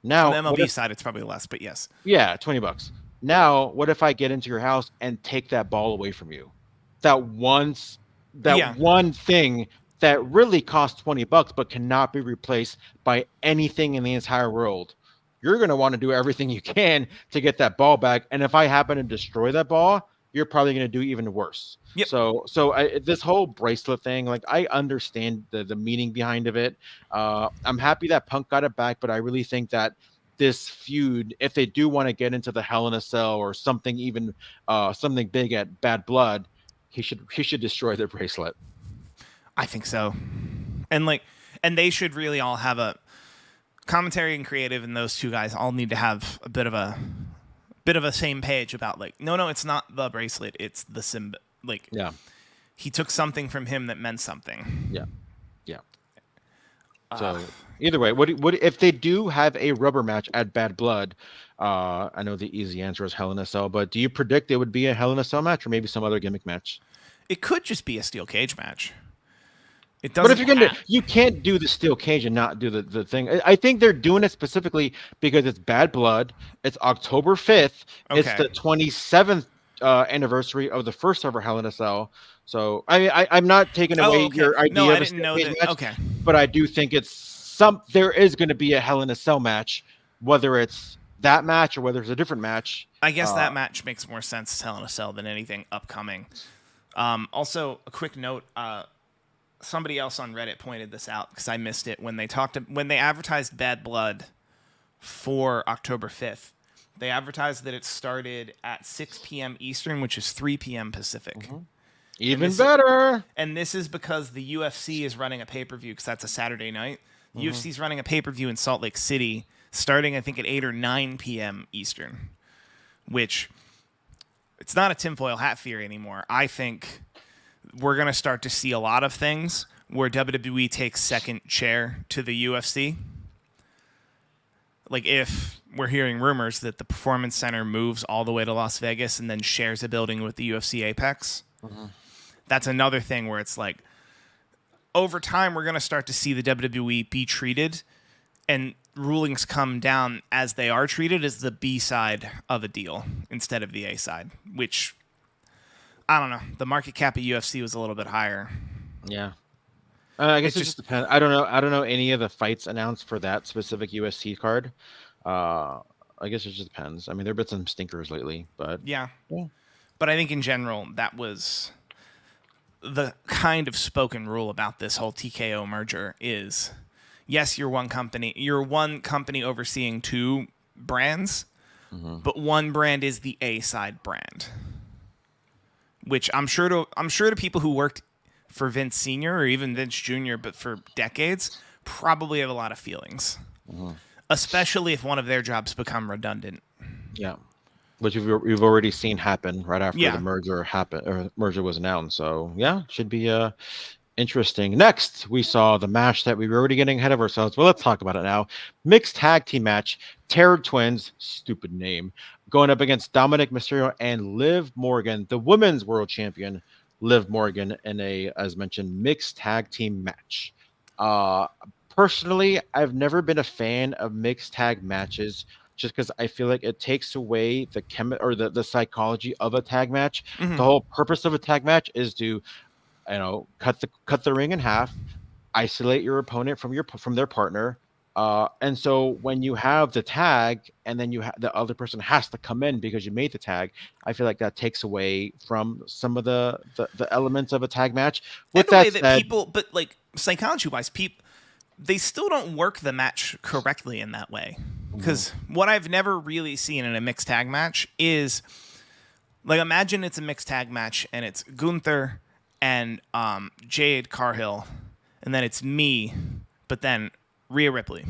S2: On the
S1: Now, what
S2: MLB
S1: if
S2: side, it's probably less, but yes.
S1: Yeah, $20. Now, what if I get into your house and take that ball away from you? That once that
S2: Yeah.
S1: one thing that really costs $20 but cannot be replaced by anything in the entire world. You're going to want to do everything you can to get that ball back, and if I happen to destroy that ball, you're probably going to do even worse.
S2: Yep.
S1: So this whole bracelet thing, like I understand the meaning behind of it. I'm happy that Punk got it back, but I really think that this feud, if they do want to get into the Hell in a Cell or something even something big at Bad Blood, he should destroy their bracelet.
S2: I think so. And like, and they should really all have a commentary and creative, and those two guys all need to have a bit of a same page about like, no, it's not the bracelet, it's the symbol. Like,
S1: Yeah,
S2: he took something from him that meant something.
S1: yeah, yeah. So either way, what if they do have a rubber match at Bad Blood? I know the easy answer is Hell in a Cell, but do you predict it would be a Hell in a Cell match or maybe some other gimmick match?
S2: It could just be a steel cage match. It
S1: But if
S2: doesn't
S1: you're gonna,
S2: have.
S1: you can't do the steel cage and not do the thing. I think they're doing it specifically because it's Bad Blood. It's October 5th. It's
S2: Okay.
S1: the 27th anniversary of the first ever Hell in a Cell. So I'm not taking
S2: Oh,
S1: away
S2: okay.
S1: your
S2: No,
S1: idea
S2: I
S1: of a
S2: didn't
S1: steel
S2: know
S1: cage
S2: that.
S1: match,
S2: Okay.
S1: but I do think there is going to be a Hell in a Cell match, whether it's that match or whether it's a different match.
S2: I guess
S1: Uh,
S2: that match makes more sense to Hell in a Cell than anything upcoming. Also, a quick note. Somebody else on Reddit pointed this out because I missed it when they advertised Bad Blood for October 5th. They advertised that it started at 6 p.m. Eastern, which is 3 p.m. Pacific.
S1: Even better.
S2: And this is because the UFC is running a pay-per-view, because that's a Saturday night. The UFC is running a pay-per-view in Salt Lake City, starting, I think, at 8 or 9 p.m. Eastern, which it's not a tinfoil hat theory anymore. I think we're going to start to see a lot of things where WWE takes second chair to the UFC. Like if we're hearing rumors that the Performance Center moves all the way to Las Vegas and then shares a building with the UFC Apex, that's another thing where it's like, over time, we're going to start to see the WWE be treated and rulings come down as they are treated as the B side of a deal instead of the A side, which, I don't know. The market cap of UFC was a little bit higher.
S1: Yeah. I guess it just depends. I don't know any of the fights announced for that specific USC card. I guess it just depends. I mean, there have been some stinkers lately, but
S2: yeah. But I think in general, that was the kind of spoken rule about this whole TKO merger is, yes, you're one company overseeing two brands, but one brand is the A side brand, which I'm sure to people who worked for Vince Sr. or even Vince Jr., but for decades, probably have a lot of feelings, especially if one of their jobs become redundant.
S1: Yeah. Which we've already seen happen right after the merger was announced. So yeah, should be interesting. Next, we saw the match that we were already getting ahead of ourselves. Well, let's talk about it now. Mixed tag team match. Terror Twins, stupid name, going up against Dominic Mysterio and Liv Morgan, the women's world champion. Liv Morgan in a, as mentioned, mixed tag team match. Personally, I've never been a fan of mixed tag matches, just because I feel like it takes away the psychology of a tag match. The whole purpose of a tag match is to, cut the ring in half, isolate your opponent from their partner. And so when you have the tag and then the other person has to come in because you made the tag, I feel like that takes away from some of the elements of a tag match. With
S2: and the way
S1: that
S2: that
S1: said,
S2: people, but like psychology wise, they still don't work the match correctly in that way. Because what I've never really seen in a mixed tag match is, like, imagine it's a mixed tag match and it's Gunther and Jade Cargill, and then it's me, but then Rhea Ripley.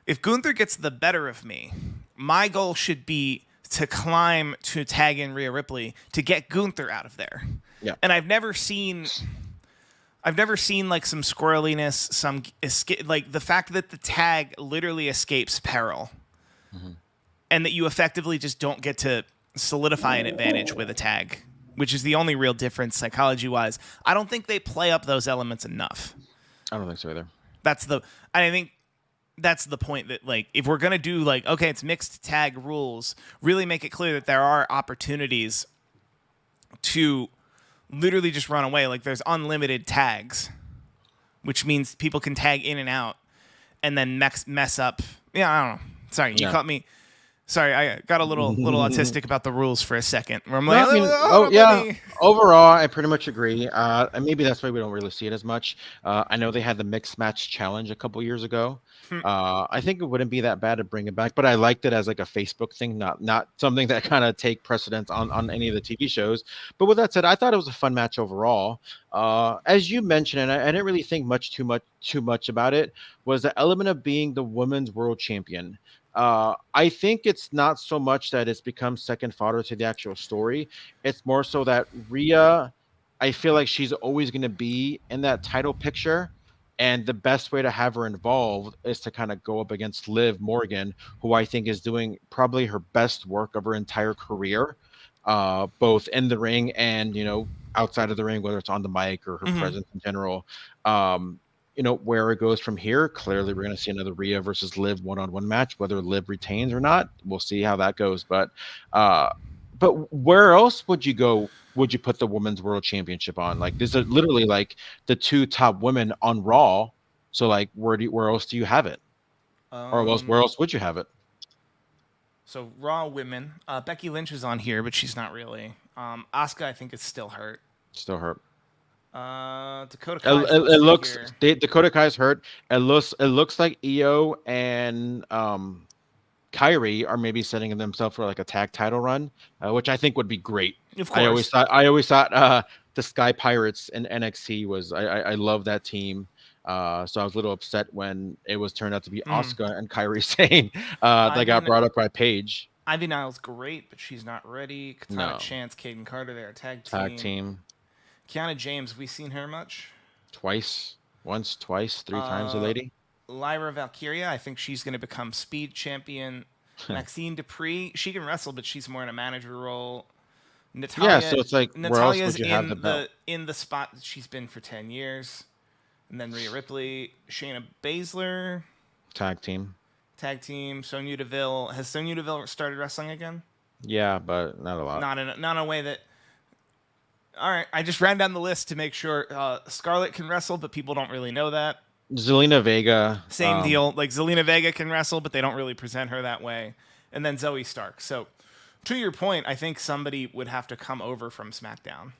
S2: If Gunther gets the better of me, my goal should be to climb to tag in Rhea Ripley to get Gunther out of there.
S1: Yeah.
S2: And I've never seen like some squirreliness, some escape, like the fact that the tag literally escapes peril, and that you effectively just don't get to solidify an advantage with a tag, which is the only real difference psychology-wise. I don't think they play up those elements enough.
S1: I don't think so either.
S2: I think that's the point, that like if we're gonna do like, okay, it's mixed tag rules, really make it clear that there are opportunities to literally just run away. Like there's unlimited tags, which means people can tag in and out and then mess up. Yeah, I don't know. Sorry, you caught me. Sorry, I got a little autistic about the rules for a second. Where I'm like,
S1: Overall, I pretty much agree. And maybe that's why we don't really see it as much. I know they had the mixed match challenge a couple years ago. I think it wouldn't be that bad to bring it back, but I liked it as like a Facebook thing, not something that kind of take precedence on any of the TV shows. But with that said, I thought it was a fun match overall. As you mentioned, and I didn't really think too much about it, was the element of being the women's world champion. I think it's not so much that it's become second fodder to the actual story. It's more so that Rhea, I feel like she's always going to be in that title picture. And the best way to have her involved is to kind of go up against Liv Morgan, who I think is doing probably her best work of her entire career, both in the ring and, outside of the ring, whether it's on the mic or her presence in general. Where it goes from here, clearly we're going to see another Rhea versus Liv one-on-one match. Whether Liv retains or not, we'll see how that goes. But where else would you go? Would you put the women's world championship on? Like, these are literally like the two top women on Raw. So like, where else do you have it? Or where else would you have it?
S2: So Raw women, Becky Lynch is on here, but she's not really. Asuka, I think, is still hurt.
S1: Still hurt.
S2: Dakota
S1: It,
S2: Kai's.
S1: it,
S2: Let's
S1: it
S2: see
S1: looks
S2: here.
S1: Dakota Kai's hurt. It looks like Io and Kyrie are maybe setting themselves for like a tag title run, which I think would be great.
S2: Of
S1: I always
S2: course.
S1: thought I always thought the Sky Pirates in NXT was I love that team. So I was a little upset when it was turned out to be
S2: Mm.
S1: Asuka and Kyrie Sane that
S2: Ivy
S1: got brought up by Paige.
S2: Ivy Nile's great, but she's not ready. Katana
S1: No,
S2: Chance, Caden Carter, they're a tag
S1: tag
S2: team.
S1: team
S2: Kiana James, have we seen her much?
S1: twice, once, twice, three times. A
S2: Uh,
S1: lady.
S2: Lyra Valkyria, I think she's going to become Speed Champion. Maxine Dupree, she can wrestle, but she's more in a manager role.
S1: Yeah,
S2: Natalia,
S1: so it's like where else
S2: Natalia's
S1: would you have the belt?
S2: in the spot that she's been for 10 years. And then Rhea Ripley, Shayna Baszler,
S1: Tag team.
S2: tag team. Sonya Deville, has Sonya Deville started wrestling again?
S1: Yeah, but not a lot.
S2: Not in a way that. All right, I just ran down the list to make sure Scarlett can wrestle, but people don't really know that.
S1: Zelina Vega.
S2: Same deal. Like Zelina Vega can wrestle, but they don't really present her that way. And then Zoe Stark. So, to your point, I think somebody would have to come over from SmackDown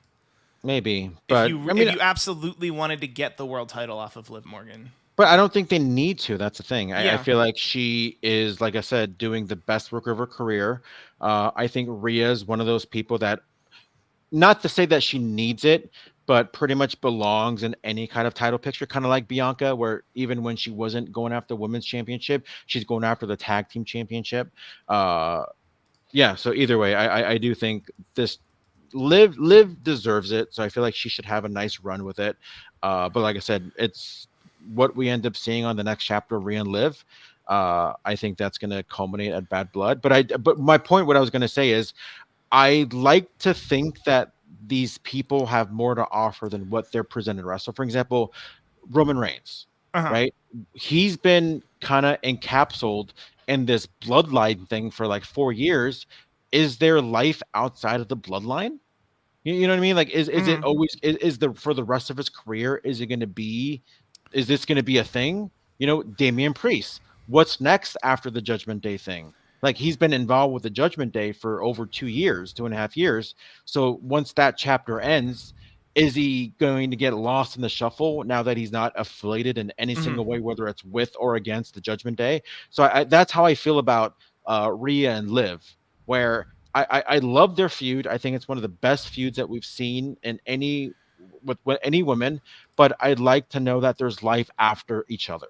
S1: Maybe, but
S2: if you absolutely wanted to get the world title off of Liv Morgan.
S1: but I don't think they need to. That's the thing. I
S2: Yeah.
S1: feel like she is, like I said, doing the best work of her career. I think Rhea is one of those people that, not to say that she needs it, but pretty much belongs in any kind of title picture, kind of like Bianca, where even when she wasn't going after the women's championship, she's going after the tag team championship. Uh, yeah. So either way, I do think this Liv deserves it. So I feel like she should have a nice run with it. But like I said, it's what we end up seeing on the next chapter of Rhea and Liv. I think that's going to culminate at Bad Blood. But my point, what I was going to say is, I like to think that these people have more to offer than what they're presented wrestling. So, for example, Roman Reigns,
S2: Uh-huh.
S1: right? He's been kind of encapsulated in this bloodline thing for like 4 years. Is there life outside of the bloodline? You know what I mean? Like, is it always is the for the rest of his career? Is it going to be? Is this going to be a thing? Damian Priest. What's next after the Judgment Day thing? Like, he's been involved with the Judgment Day for over 2 years, 2.5 years. So once that chapter ends, is he going to get lost in the shuffle now that he's not affiliated in any single way, whether it's with or against the Judgment Day? So that's how I feel about Rhea and Liv, where I love their feud. I think it's one of the best feuds that we've seen in any with any woman, but I'd like to know that there's life after each other.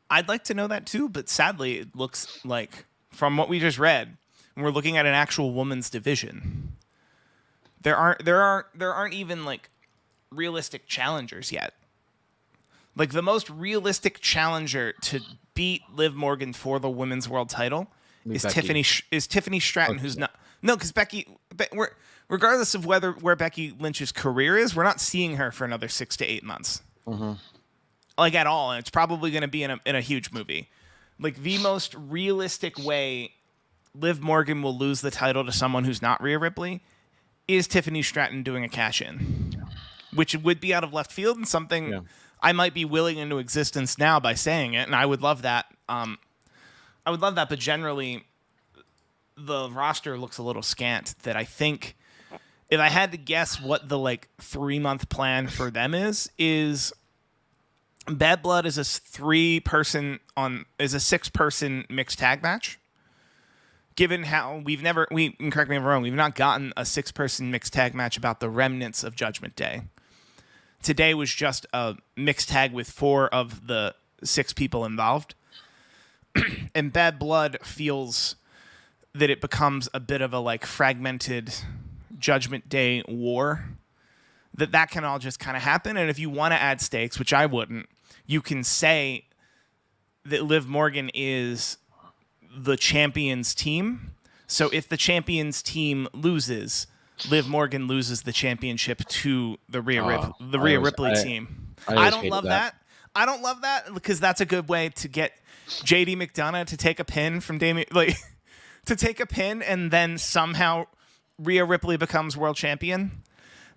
S2: I'd like to know that too, but sadly, it looks like from what we just read, when we're looking at an actual women's division, there aren't even like realistic challengers yet. Like the most realistic challenger to beat Liv Morgan for the women's world title is
S1: Becky.
S2: Tiffany Stratton, who's not because regardless of where Becky Lynch's career is, we're not seeing her for another 6 to 8 months. Like at all, and it's probably going to be in a huge movie. Like the most realistic way Liv Morgan will lose the title to someone who's not Rhea Ripley is Tiffany Stratton doing a cash in, which would be out of left field and something I might be willing into existence now by saying it, and I would love that. But generally, the roster looks a little scant. That I think, if I had to guess what the 3-month plan for them is. Bad Blood is a 6-person mixed tag match. Given how correct me if I'm wrong, we've not gotten a 6-person mixed tag match about the remnants of Judgment Day. Today was just a mixed tag with 4 of the 6 people involved. And Bad Blood feels that it becomes a bit of a fragmented Judgment Day war. That can all just kind of happen. And if you want to add stakes, which I wouldn't, you can say that Liv Morgan is the champions team. So if the champions team loses, Liv Morgan loses the championship to the Rhea Ripley team. I don't love that. I don't love that because that's a good way to get JD McDonough to take a pin from Damien, to take a pin and then somehow Rhea Ripley becomes world champion.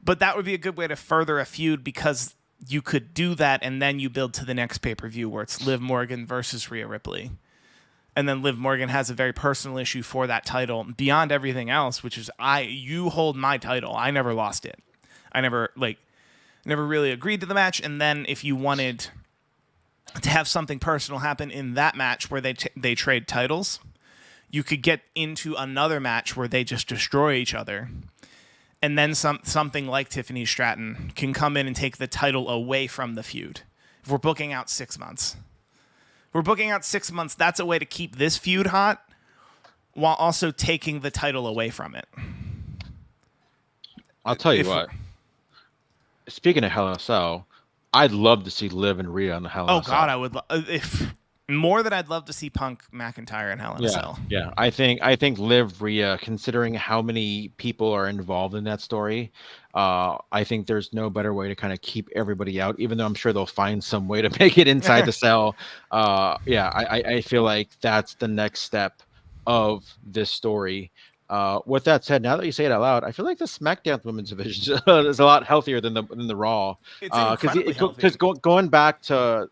S2: But that would be a good way to further a feud because you could do that and then you build to the next pay-per-view where it's Liv Morgan versus Rhea Ripley. And then Liv Morgan has a very personal issue for that title beyond everything else, which is you hold my title. I never lost it. I never really agreed to the match. And then if you wanted to have something personal happen in that match where they trade titles, you could get into another match where they just destroy each other. And then something like Tiffany Stratton can come in and take the title away from the feud. If we're booking out 6 months. If we're booking out 6 months, that's a way to keep this feud hot while also taking the title away from it.
S1: I'll tell you what. Speaking of Hell in a Cell, I'd love to see Liv and Rhea in the Hell in a Cell.
S2: Oh God, I would if more than I'd love to see Punk McIntyre in Hell in a Cell.
S1: Yeah, I think Liv Rhea, considering how many people are involved in that story, I think there's no better way to kind of keep everybody out. Even though I'm sure they'll find some way to make it inside the cell. I feel like that's the next step of this story. With that said, now that you say it out loud, I feel like the SmackDown Women's Division is a lot healthier than the Raw.
S2: It's incredibly healthy.
S1: Because going back to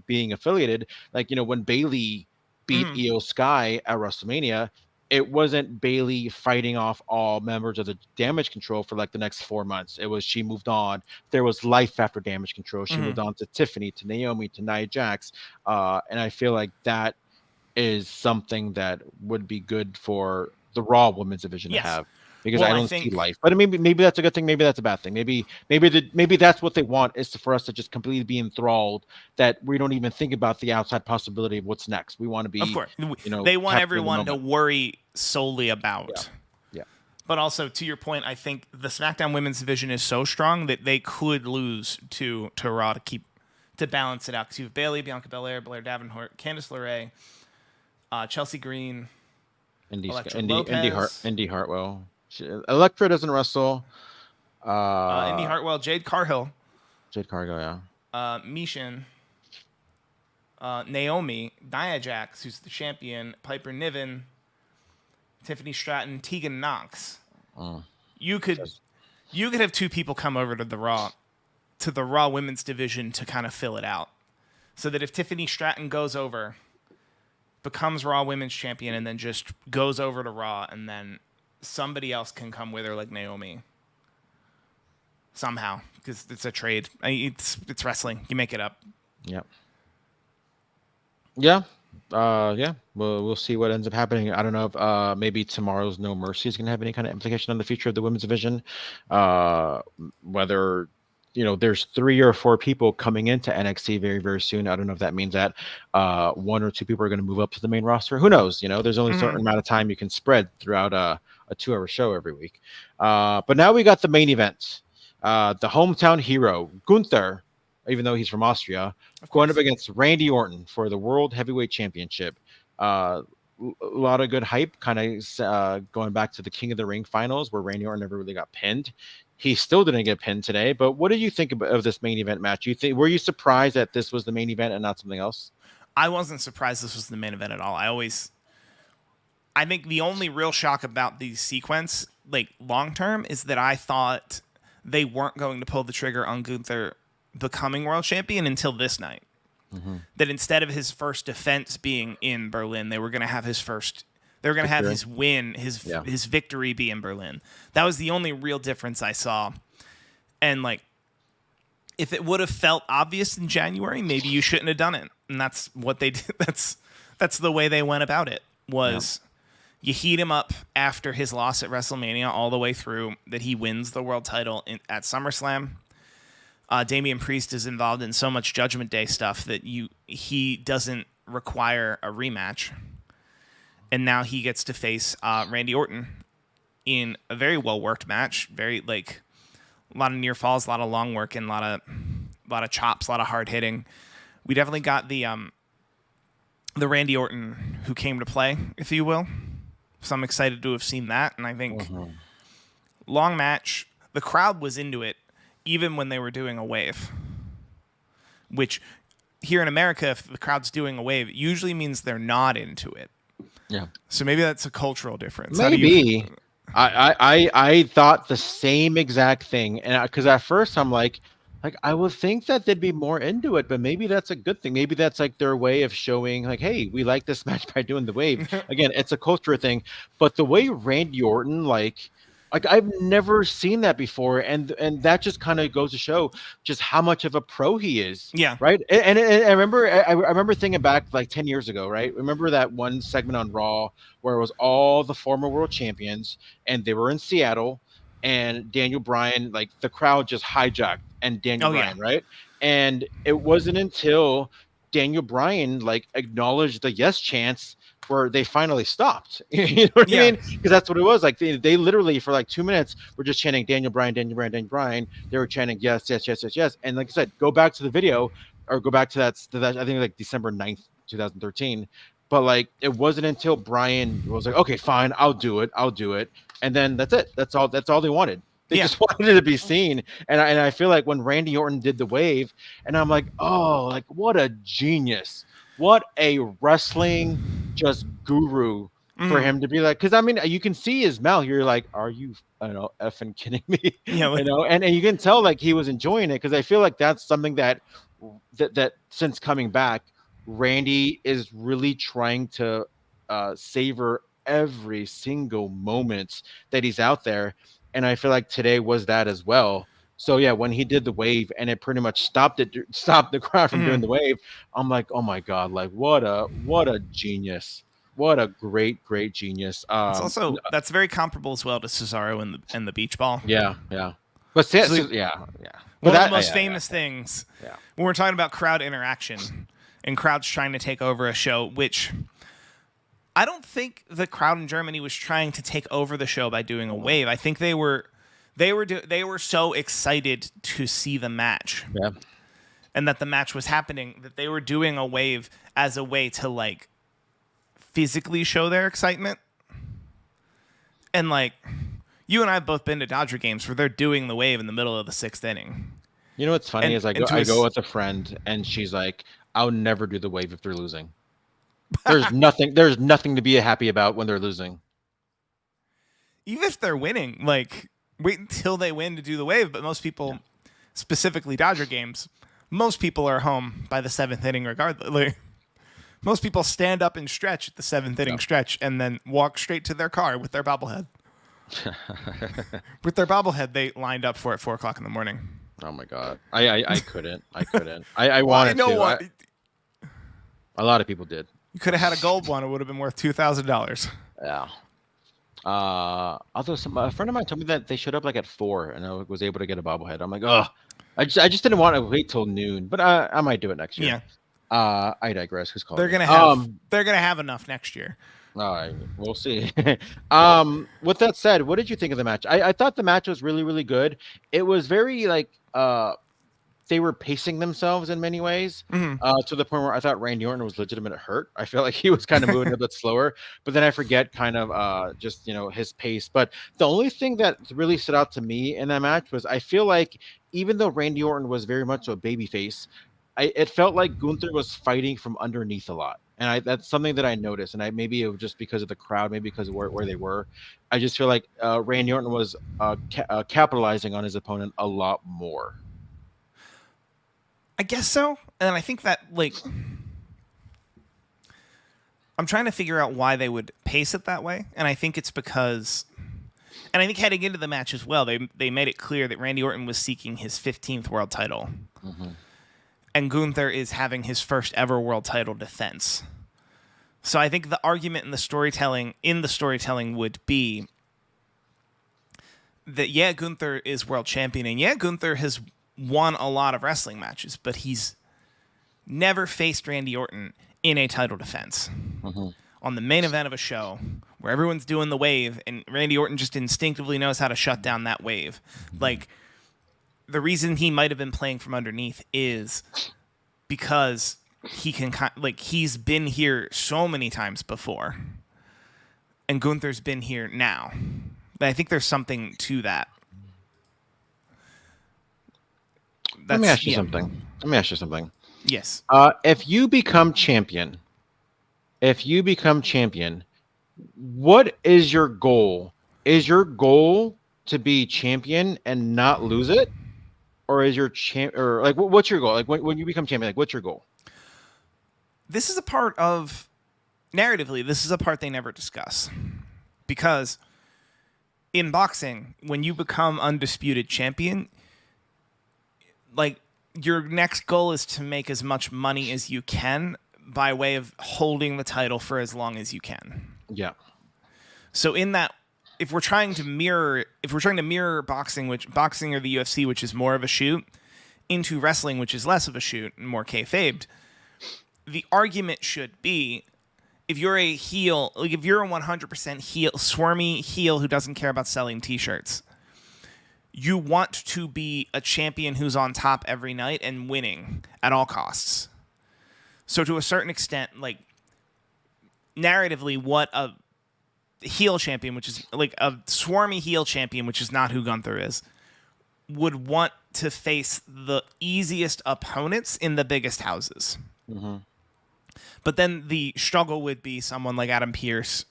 S1: being affiliated, like when Bayley beat Io Sky at WrestleMania, it wasn't Bayley fighting off all members of the Damage Control for like the next 4 months. It was she moved on. There was life after Damage Control. She moved on to Tiffany, to Naomi, to Nia Jax, and I feel like that is something that would be good for the Raw Women's Division to have, because I don't see life. But maybe that's a good thing. Maybe that's a bad thing. Maybe that's what they want, is for us to just completely be enthralled, that we don't even think about the outside possibility of what's next. We want to be,
S2: of course, they want everyone to worry solely about.
S1: Yeah.
S2: But also, to your point, I think the SmackDown Women's Division is so strong that they could lose to Raw to balance it out. Because you have Bayley, Bianca Belair, Blair Davenport, Candice LeRae, Chelsea Green,
S1: Indy Hartwell. Electra doesn't wrestle.
S2: Indy Hartwell, Jade Cargill,
S1: yeah.
S2: Mishin, Naomi, Nia Jax, who's the champion, Piper Niven, Tiffany Stratton, Tegan Knox. You could have two people come over to the Raw Women's Division to kind of fill it out, so that if Tiffany Stratton goes over, becomes Raw Women's Champion, and then just goes over to Raw, and then somebody else can come with her, like Naomi. Somehow, because it's a trade. It's wrestling. You make it up.
S1: Yep. Yeah. We'll see what ends up happening. I don't know if maybe tomorrow's No Mercy is going to have any kind of implication on the future of the women's division. Whether there's 3 or 4 people coming into NXT very, very soon. I don't know if that means that 1 or 2 people are going to move up to the main roster. Who knows? There's only a certain amount of time you can spread throughout a 2-hour show every week. But now we got the main event. The hometown hero, Gunther, even though he's from Austria, going up against Randy Orton for the World Heavyweight Championship. A lot of good hype, kind of going back to the King of the Ring finals, where Randy Orton never really got pinned. He still didn't get pinned today. But what do you think of this main event match? Were you surprised that this was the main event and not something else?
S2: I wasn't surprised this was the main event at all. I think the only real shock about the sequence, like long term, is that I thought they weren't going to pull the trigger on Gunther becoming world champion until this night. That instead of his first defense being in Berlin, they were going to have his first. They were going to have his win, his victory be in Berlin. That was the only real difference I saw. And like, if it would have felt obvious in January, maybe you shouldn't have done it. And that's what they did. That's the way they went about it. You heat him up after his loss at WrestleMania all the way through, that he wins the world title at SummerSlam. Damian Priest is involved in so much Judgment Day stuff that he doesn't require a rematch. And now he gets to face Randy Orton in a very well-worked match. Very, like, a lot of near falls, a lot of long work, and a lot of chops, a lot of hard hitting. We definitely got the Randy Orton who came to play, if you will. So I'm excited to have seen that. And I think long match, the crowd was into it, even when they were doing a wave. Which, here in America, if the crowd's doing a wave, it usually means they're not into it.
S1: Yeah.
S2: So maybe that's a cultural difference.
S1: Maybe. I thought the same exact thing, and because at first I'm like I would think that they'd be more into it, but maybe that's a good thing. Maybe that's like their way of showing, like, hey, we like this match by doing the wave. Again, it's a culture thing, but the way Randy Orton Like I've never seen that before, and that just kind of goes to show just how much of a pro he is,
S2: Yeah.
S1: right? And I remember I remember thinking back like 10 years ago, right? Remember that one segment on Raw where it was all the former world champions and they were in Seattle, and Daniel Bryan, like the crowd just hijacked and Daniel
S2: Oh yeah.
S1: Bryan, right? And it wasn't until Daniel Bryan like acknowledged the yes chance where they finally stopped. You know what I
S2: Yeah.
S1: mean? Because that's what it was. Like they literally for like 2 minutes were just chanting Daniel Bryan, Daniel Bryan, Daniel Bryan. They were chanting yes, yes, yes, yes, yes. And like I said, go back to the video or go back to that I think like December 9th, 2013. But like it wasn't until Bryan was like, okay, fine, I'll do it. I'll do it. And then that's it. That's all they wanted. They
S2: Yeah.
S1: just wanted it to be seen. And I feel like when Randy Orton did the wave, and I'm like, oh, like what a genius. What a wrestling just guru for
S2: Mm.
S1: him to be like, because I mean, you can see his mouth. You're like, are you, I don't know, effing kidding me?
S2: Yeah.
S1: You know, and you can tell like he was enjoying it because I feel like that's something that since coming back, Randy is really trying to savor every single moment that he's out there, and I feel like today was that as well. So yeah, when he did the wave and it pretty much stopped the crowd from doing
S2: Mm.
S1: the wave, I'm like, oh my god, like what a genius, what a great genius.
S2: It's also that's very comparable as well to Cesaro and the beach ball.
S1: Yeah, yeah, but
S2: It's like
S1: yeah, but
S2: one of the
S1: that
S2: most
S1: yeah,
S2: famous things
S1: yeah,
S2: when we're talking about crowd interaction and crowds trying to take over a show, which I don't think the crowd in Germany was trying to take over the show by doing a wave. I think they were so excited to see the match
S1: yeah.
S2: and that the match was happening that they were doing a wave as a way to like physically show their excitement. And like you and I have both been to Dodger games where they're doing the wave in the middle of the sixth inning.
S1: You know what's funny is
S2: And to
S1: I go
S2: us,
S1: with a friend and she's like, I'll never do the wave if they're losing. There's nothing to be happy about when they're losing.
S2: even if they're winning, like wait until they win to do the wave. But most
S1: Yeah.
S2: people, specifically Dodger games, most people are home by the seventh inning regardless. Like, most people stand up and stretch at the seventh inning
S1: No.
S2: stretch and then walk straight to their car with their bobblehead. With their bobblehead they lined up for at 4 o'clock in the morning.
S1: Oh my god. I couldn't. I couldn't. I
S2: Well, I
S1: wanted
S2: know
S1: to.
S2: what
S1: A lot of people did.
S2: you could have had a gold one. It would have been worth $2,000.
S1: Yeah. Although a friend of mine told me that they showed up like at 4 and I was able to get a bobblehead. I'm like, oh, I just didn't want to wait till noon, but I might do it next year.
S2: Yeah,
S1: I digress. Who's calling?
S2: they're
S1: Me?
S2: gonna have enough next year.
S1: All right, we'll see. With that said, what did you think of the match? I thought the match was really, really good. It was very like they were pacing themselves in many ways,
S2: Mhm.
S1: to the point where I thought Randy Orton was legitimately hurt. I felt like he was kind of moving a bit slower, but then I forget kind of just his pace. But the only thing that really stood out to me in that match was I feel like even though Randy Orton was very much a babyface, it felt like Gunther was fighting from underneath a lot. And that's something that I noticed, and maybe it was just because of the crowd, maybe because of where they were. I just feel like Randy Orton was capitalizing on his opponent a lot more.
S2: I guess so. And I think that like I'm trying to figure out why they would pace it that way, and I think it's because and I think heading into the match as well, they made it clear that Randy Orton was seeking his 15th world title.
S1: Mm-hmm.
S2: And Gunther is having his first ever world title defense. So I think the argument in the storytelling would be that yeah, Gunther is world champion, and yeah, Gunther has won a lot of wrestling matches, but he's never faced Randy Orton in a title defense.
S1: Mm-hmm.
S2: On the main event of a show where everyone's doing the wave and Randy Orton just instinctively knows how to shut down that wave. Like, the reason he might have been playing from underneath is because he can he's been here so many times before, and Gunther's been here now. But I think there's something to that.
S1: Let me ask you something.
S2: Yes.
S1: If you become champion, what is your goal? Is your goal to be champion and not lose it? Or is your or like what's your goal? Like when you become champion, like what's your goal?
S2: This is a part of narratively. This is a part they never discuss because in boxing, when you become undisputed champion, like your next goal is to make as much money as you can by way of holding the title for as long as you can.
S1: Yeah.
S2: So in that, if we're trying to mirror boxing, which boxing or the UFC, which is more of a shoot, into wrestling, which is less of a shoot and more kayfabed, the argument should be, if you're a heel, like if you're a 100% heel, swarmy heel who doesn't care about selling t-shirts, you want to be a champion who's on top every night and winning at all costs. So to a certain extent, like narratively, what a heel champion, which is like a swarmy heel champion, which is not who Gunther is, would want to face the easiest opponents in the biggest houses.
S1: Mm-hmm.
S2: But then the struggle would be someone like Adam Pearce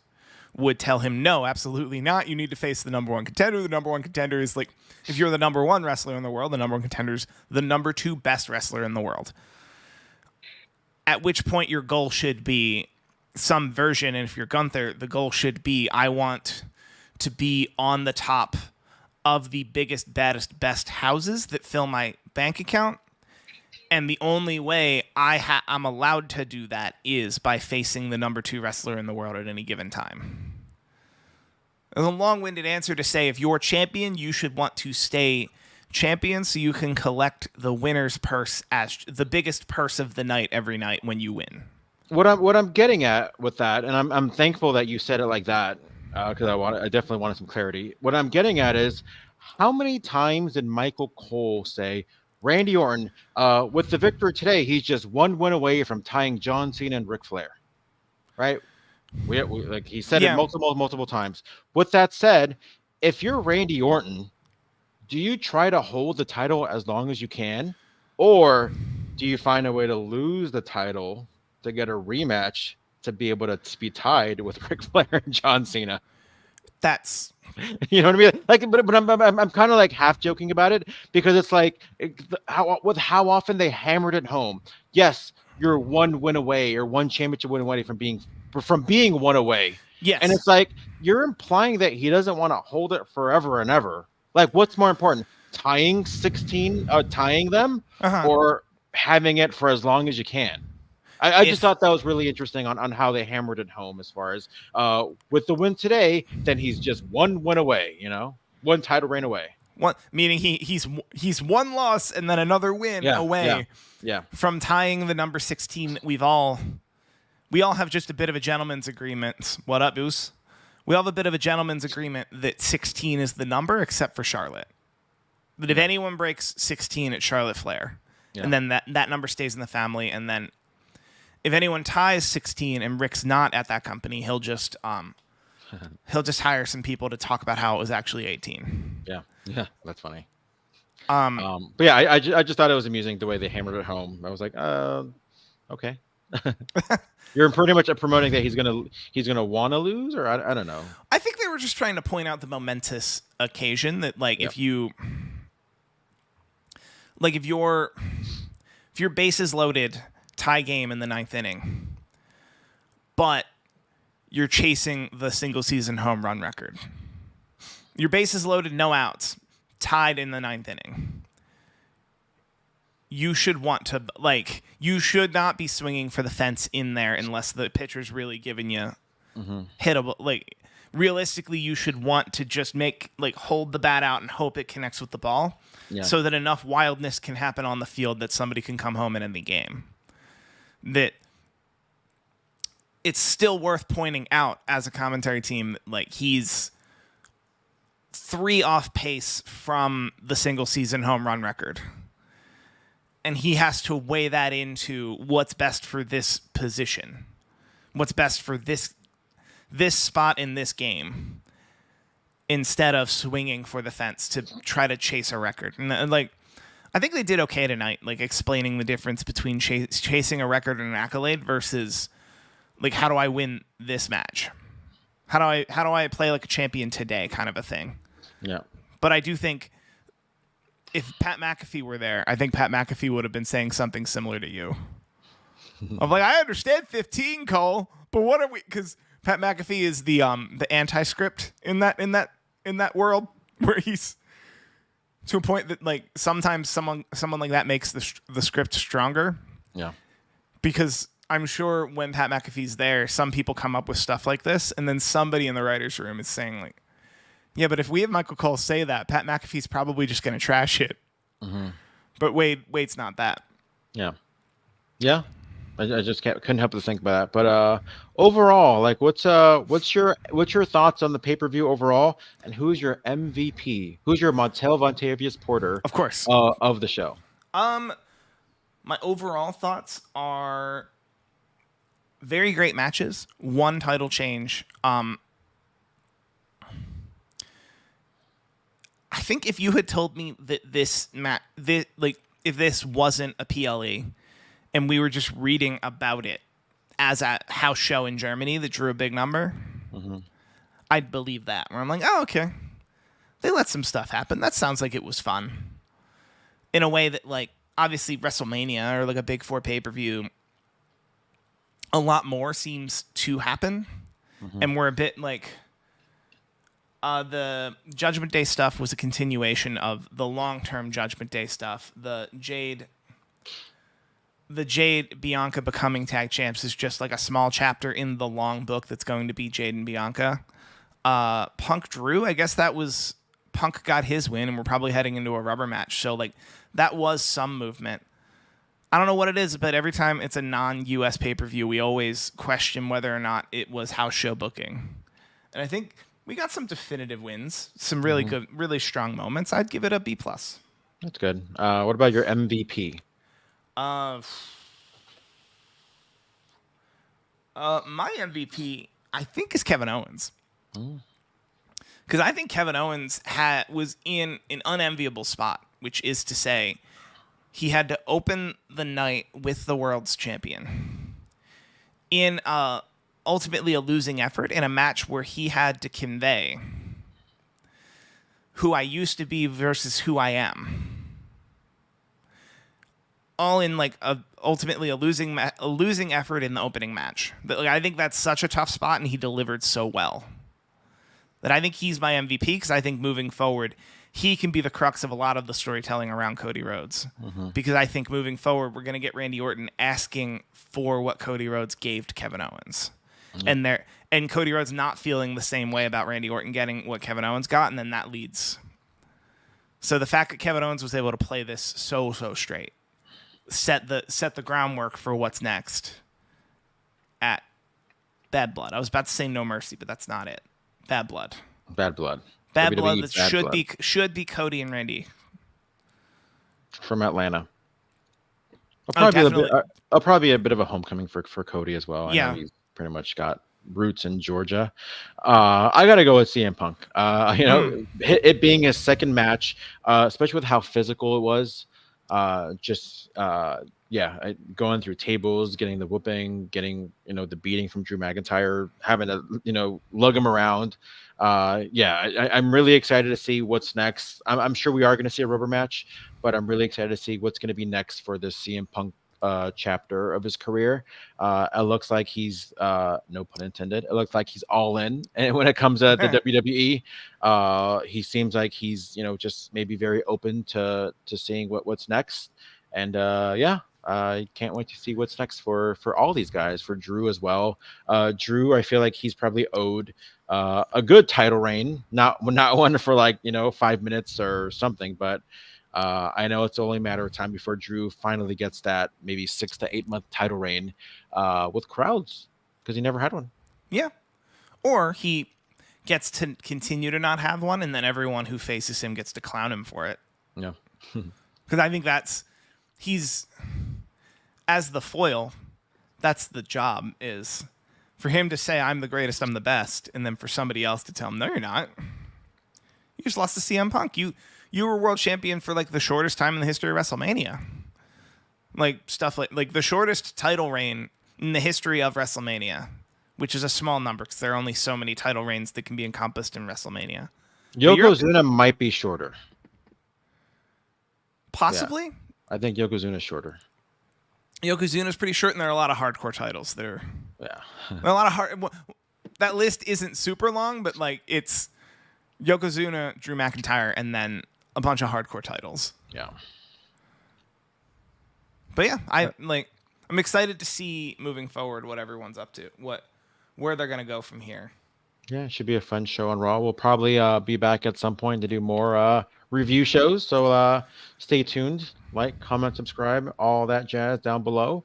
S2: would tell him, no, absolutely not. You need to face the number one contender. The number one contender is like, if you're the number one wrestler in the world, the number one contender is the number two best wrestler in the world. At which point your goal should be some version, and if you're Gunther, the goal should be, I want to be on the top of the biggest, baddest, best houses that fill my bank account. And the only way I'm allowed to do that is by facing the number two wrestler in the world at any given time. It's a long-winded answer to say, if you're champion, you should want to stay champion so you can collect the winner's purse as the biggest purse of the night every night when you win.
S1: What I'm getting at with that, and I'm thankful that you said it like that, because I definitely wanted some clarity. What I'm getting at is, how many times did Michael Cole say, Randy Orton, with the victory today, he's just one win away from tying John Cena and Ric Flair, right? We like he said it multiple times. With that said, if you're Randy Orton, do you try to hold the title as long as you can, or do you find a way to lose the title to get a rematch to be able to be tied with Ric Flair and John Cena?
S2: That's
S1: You know what I mean? Like, but I'm kind of like half joking about it, because it's like how often they hammered it home. Yes, you're one win away or one championship win away from being one away.
S2: yes,
S1: And it's like you're implying that he doesn't want to hold it forever and ever. Like, what's more important, tying them, or having it for as long as you can? I just thought that was really interesting on how they hammered it home, as far as with the win today, then he's just one win away, one title reign away.
S2: One, meaning he's one loss and then another win away from tying the number 16 that we all have just a bit of a gentleman's agreement. What up, Goose? We all have a bit of a gentleman's agreement that 16 is the number, except for Charlotte. That if anyone breaks 16, it's Charlotte Flair. And then that number stays in the family, and then if anyone ties 16 and Rick's not at that company, he'll just hire some people to talk about how it was actually 18.
S1: Yeah, that's funny. But yeah, I just thought it was amusing the way they hammered it home. I was like, okay. You're pretty much promoting that he's gonna want to lose, or I don't know.
S2: I think they were just trying to point out the momentous occasion that, like, if your base is loaded, tie game in the 9th inning, but you're chasing the single season home run record. Your base is loaded, no outs, tied in the 9th inning. You should want to, you should not be swinging for the fence in there unless the pitcher's really giving you hittable. Realistically, you should want to just hold the bat out and hope it connects with the ball, so that enough wildness can happen on the field that somebody can come home and end the game. That it's still worth pointing out as a commentary team, he's 3 off pace from the single season home run record. And he has to weigh that into what's best for this position, what's best for this spot in this game, instead of swinging for the fence to try to chase a record. And I think they did okay tonight, explaining the difference between chasing a record and an accolade versus how do I win this match? How do I play like a champion today, kind of a thing.
S1: Yeah.
S2: But I do think if Pat McAfee were there, I think Pat McAfee would have been saying something similar to you. Of I understand 15, Cole, but what are we? Because Pat McAfee is the anti-script in that in that world where he's to a point that like sometimes someone like that makes the script stronger.
S1: Yeah.
S2: Because I'm sure when Pat McAfee's there, some people come up with stuff like this, and then somebody in the writers' room is saying like, "Yeah, but if we have Michael Cole say that, Pat McAfee's probably just going to trash it."
S1: Mm-hmm.
S2: But Wade's not that.
S1: Yeah. Yeah. I just couldn't help but think about that. But overall, like, what's your thoughts on the pay per view overall, and who's your MVP? Who's your Montel Vontavious Porter
S2: Of course.
S1: of the show?
S2: My overall thoughts are very great matches. One title change. I think if you had told me that if this wasn't a PLE and we were just reading about it as a house show in Germany that drew a big number, I'd believe that. Where I'm like, oh, okay. They let some stuff happen. That sounds like it was fun. In a way that, like, obviously WrestleMania or like a Big Four pay-per-view, a lot more seems to happen. And we're a bit like... the Judgment Day stuff was a continuation of the long-term Judgment Day stuff. The Jade Bianca becoming tag champs is just like a small chapter in the long book that's going to be Jade and Bianca. Punk Drew, I guess that was Punk got his win, and we're probably heading into a rubber match. So like that was some movement. I don't know what it is, but every time it's a non-US pay-per-view, we always question whether or not it was house show booking. And I think we got some definitive wins, some really good, really strong moments. I'd give it a B+.
S1: That's good. What about your MVP?
S2: My MVP, I think, is Kevin Owens. Because I think Kevin Owens was in an unenviable spot, which is to say, he had to open the night with the world's champion in ultimately a losing effort in a match where he had to convey who I used to be versus who I am. All in like ultimately a losing effort in the opening match. I think that's such a tough spot, and he delivered so well that I think he's my MVP, because I think moving forward, he can be the crux of a lot of the storytelling around Cody Rhodes. Because I think moving forward, we're going to get Randy Orton asking for what Cody Rhodes gave to Kevin Owens. And Cody Rhodes not feeling the same way about Randy Orton getting what Kevin Owens got, and then that leads. So the fact that Kevin Owens was able to play this so straight, set the groundwork for what's next at Bad Blood. I was about to say No Mercy, but that's not it. Bad Blood.
S1: Bad Blood.
S2: Bad Blood.
S1: WWE
S2: That
S1: Bad
S2: should be Cody and Randy
S1: from Atlanta. I'll probably be a bit of a homecoming for Cody as well. I know he's pretty much got roots in Georgia. I got to go with CM Punk. It being his second match, especially with how physical it was, going through tables, getting the whooping, getting the beating from Drew McIntyre, having to lug him around. I'm really excited to see what's next. I'm sure we are going to see a rubber match, but I'm really excited to see what's going to be next for this CM Punk chapter of his career. It looks like he's no pun intended. It looks like he's all in, and when it comes to the WWE, he seems like he's just maybe very open to seeing what's next. And I can't wait to see what's next for all these guys, for Drew as well. Drew, I feel like he's probably owed a good title reign, not one for 5 minutes or something, but I know it's only a matter of time before Drew finally gets that maybe 6 to 8 month title reign with crowds, because he never had one. Yeah.
S2: Or he gets to continue to not have one, and then everyone who faces him gets to clown him for it.
S1: Yeah.
S2: Because I think he's, as the foil, that's the job, is for him to say, I'm the greatest, I'm the best, and then for somebody else to tell him, no, you're not. You just lost to CM Punk. You were world champion for the shortest time in the history of WrestleMania. Stuff like the shortest title reign in the history of WrestleMania, which is a small number because there are only so many title reigns that can be encompassed in WrestleMania.
S1: Yokozuna might be shorter.
S2: Possibly?
S1: Yeah. I think Yokozuna's shorter.
S2: Yokozuna's pretty short, and there are a lot of hardcore titles. There are a lot of hard. That list isn't super long, but it's Yokozuna, Drew McIntyre, and then a bunch of hardcore titles.
S1: Yeah.
S2: But yeah, I'm excited to see moving forward what everyone's up to, where they're gonna go from here.
S1: Yeah, it should be a fun show on Raw. We'll probably be back at some point to do more review shows. So stay tuned. Like, comment, subscribe, all that jazz down below.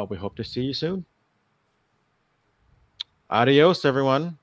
S1: We hope to see you soon. Adios, everyone.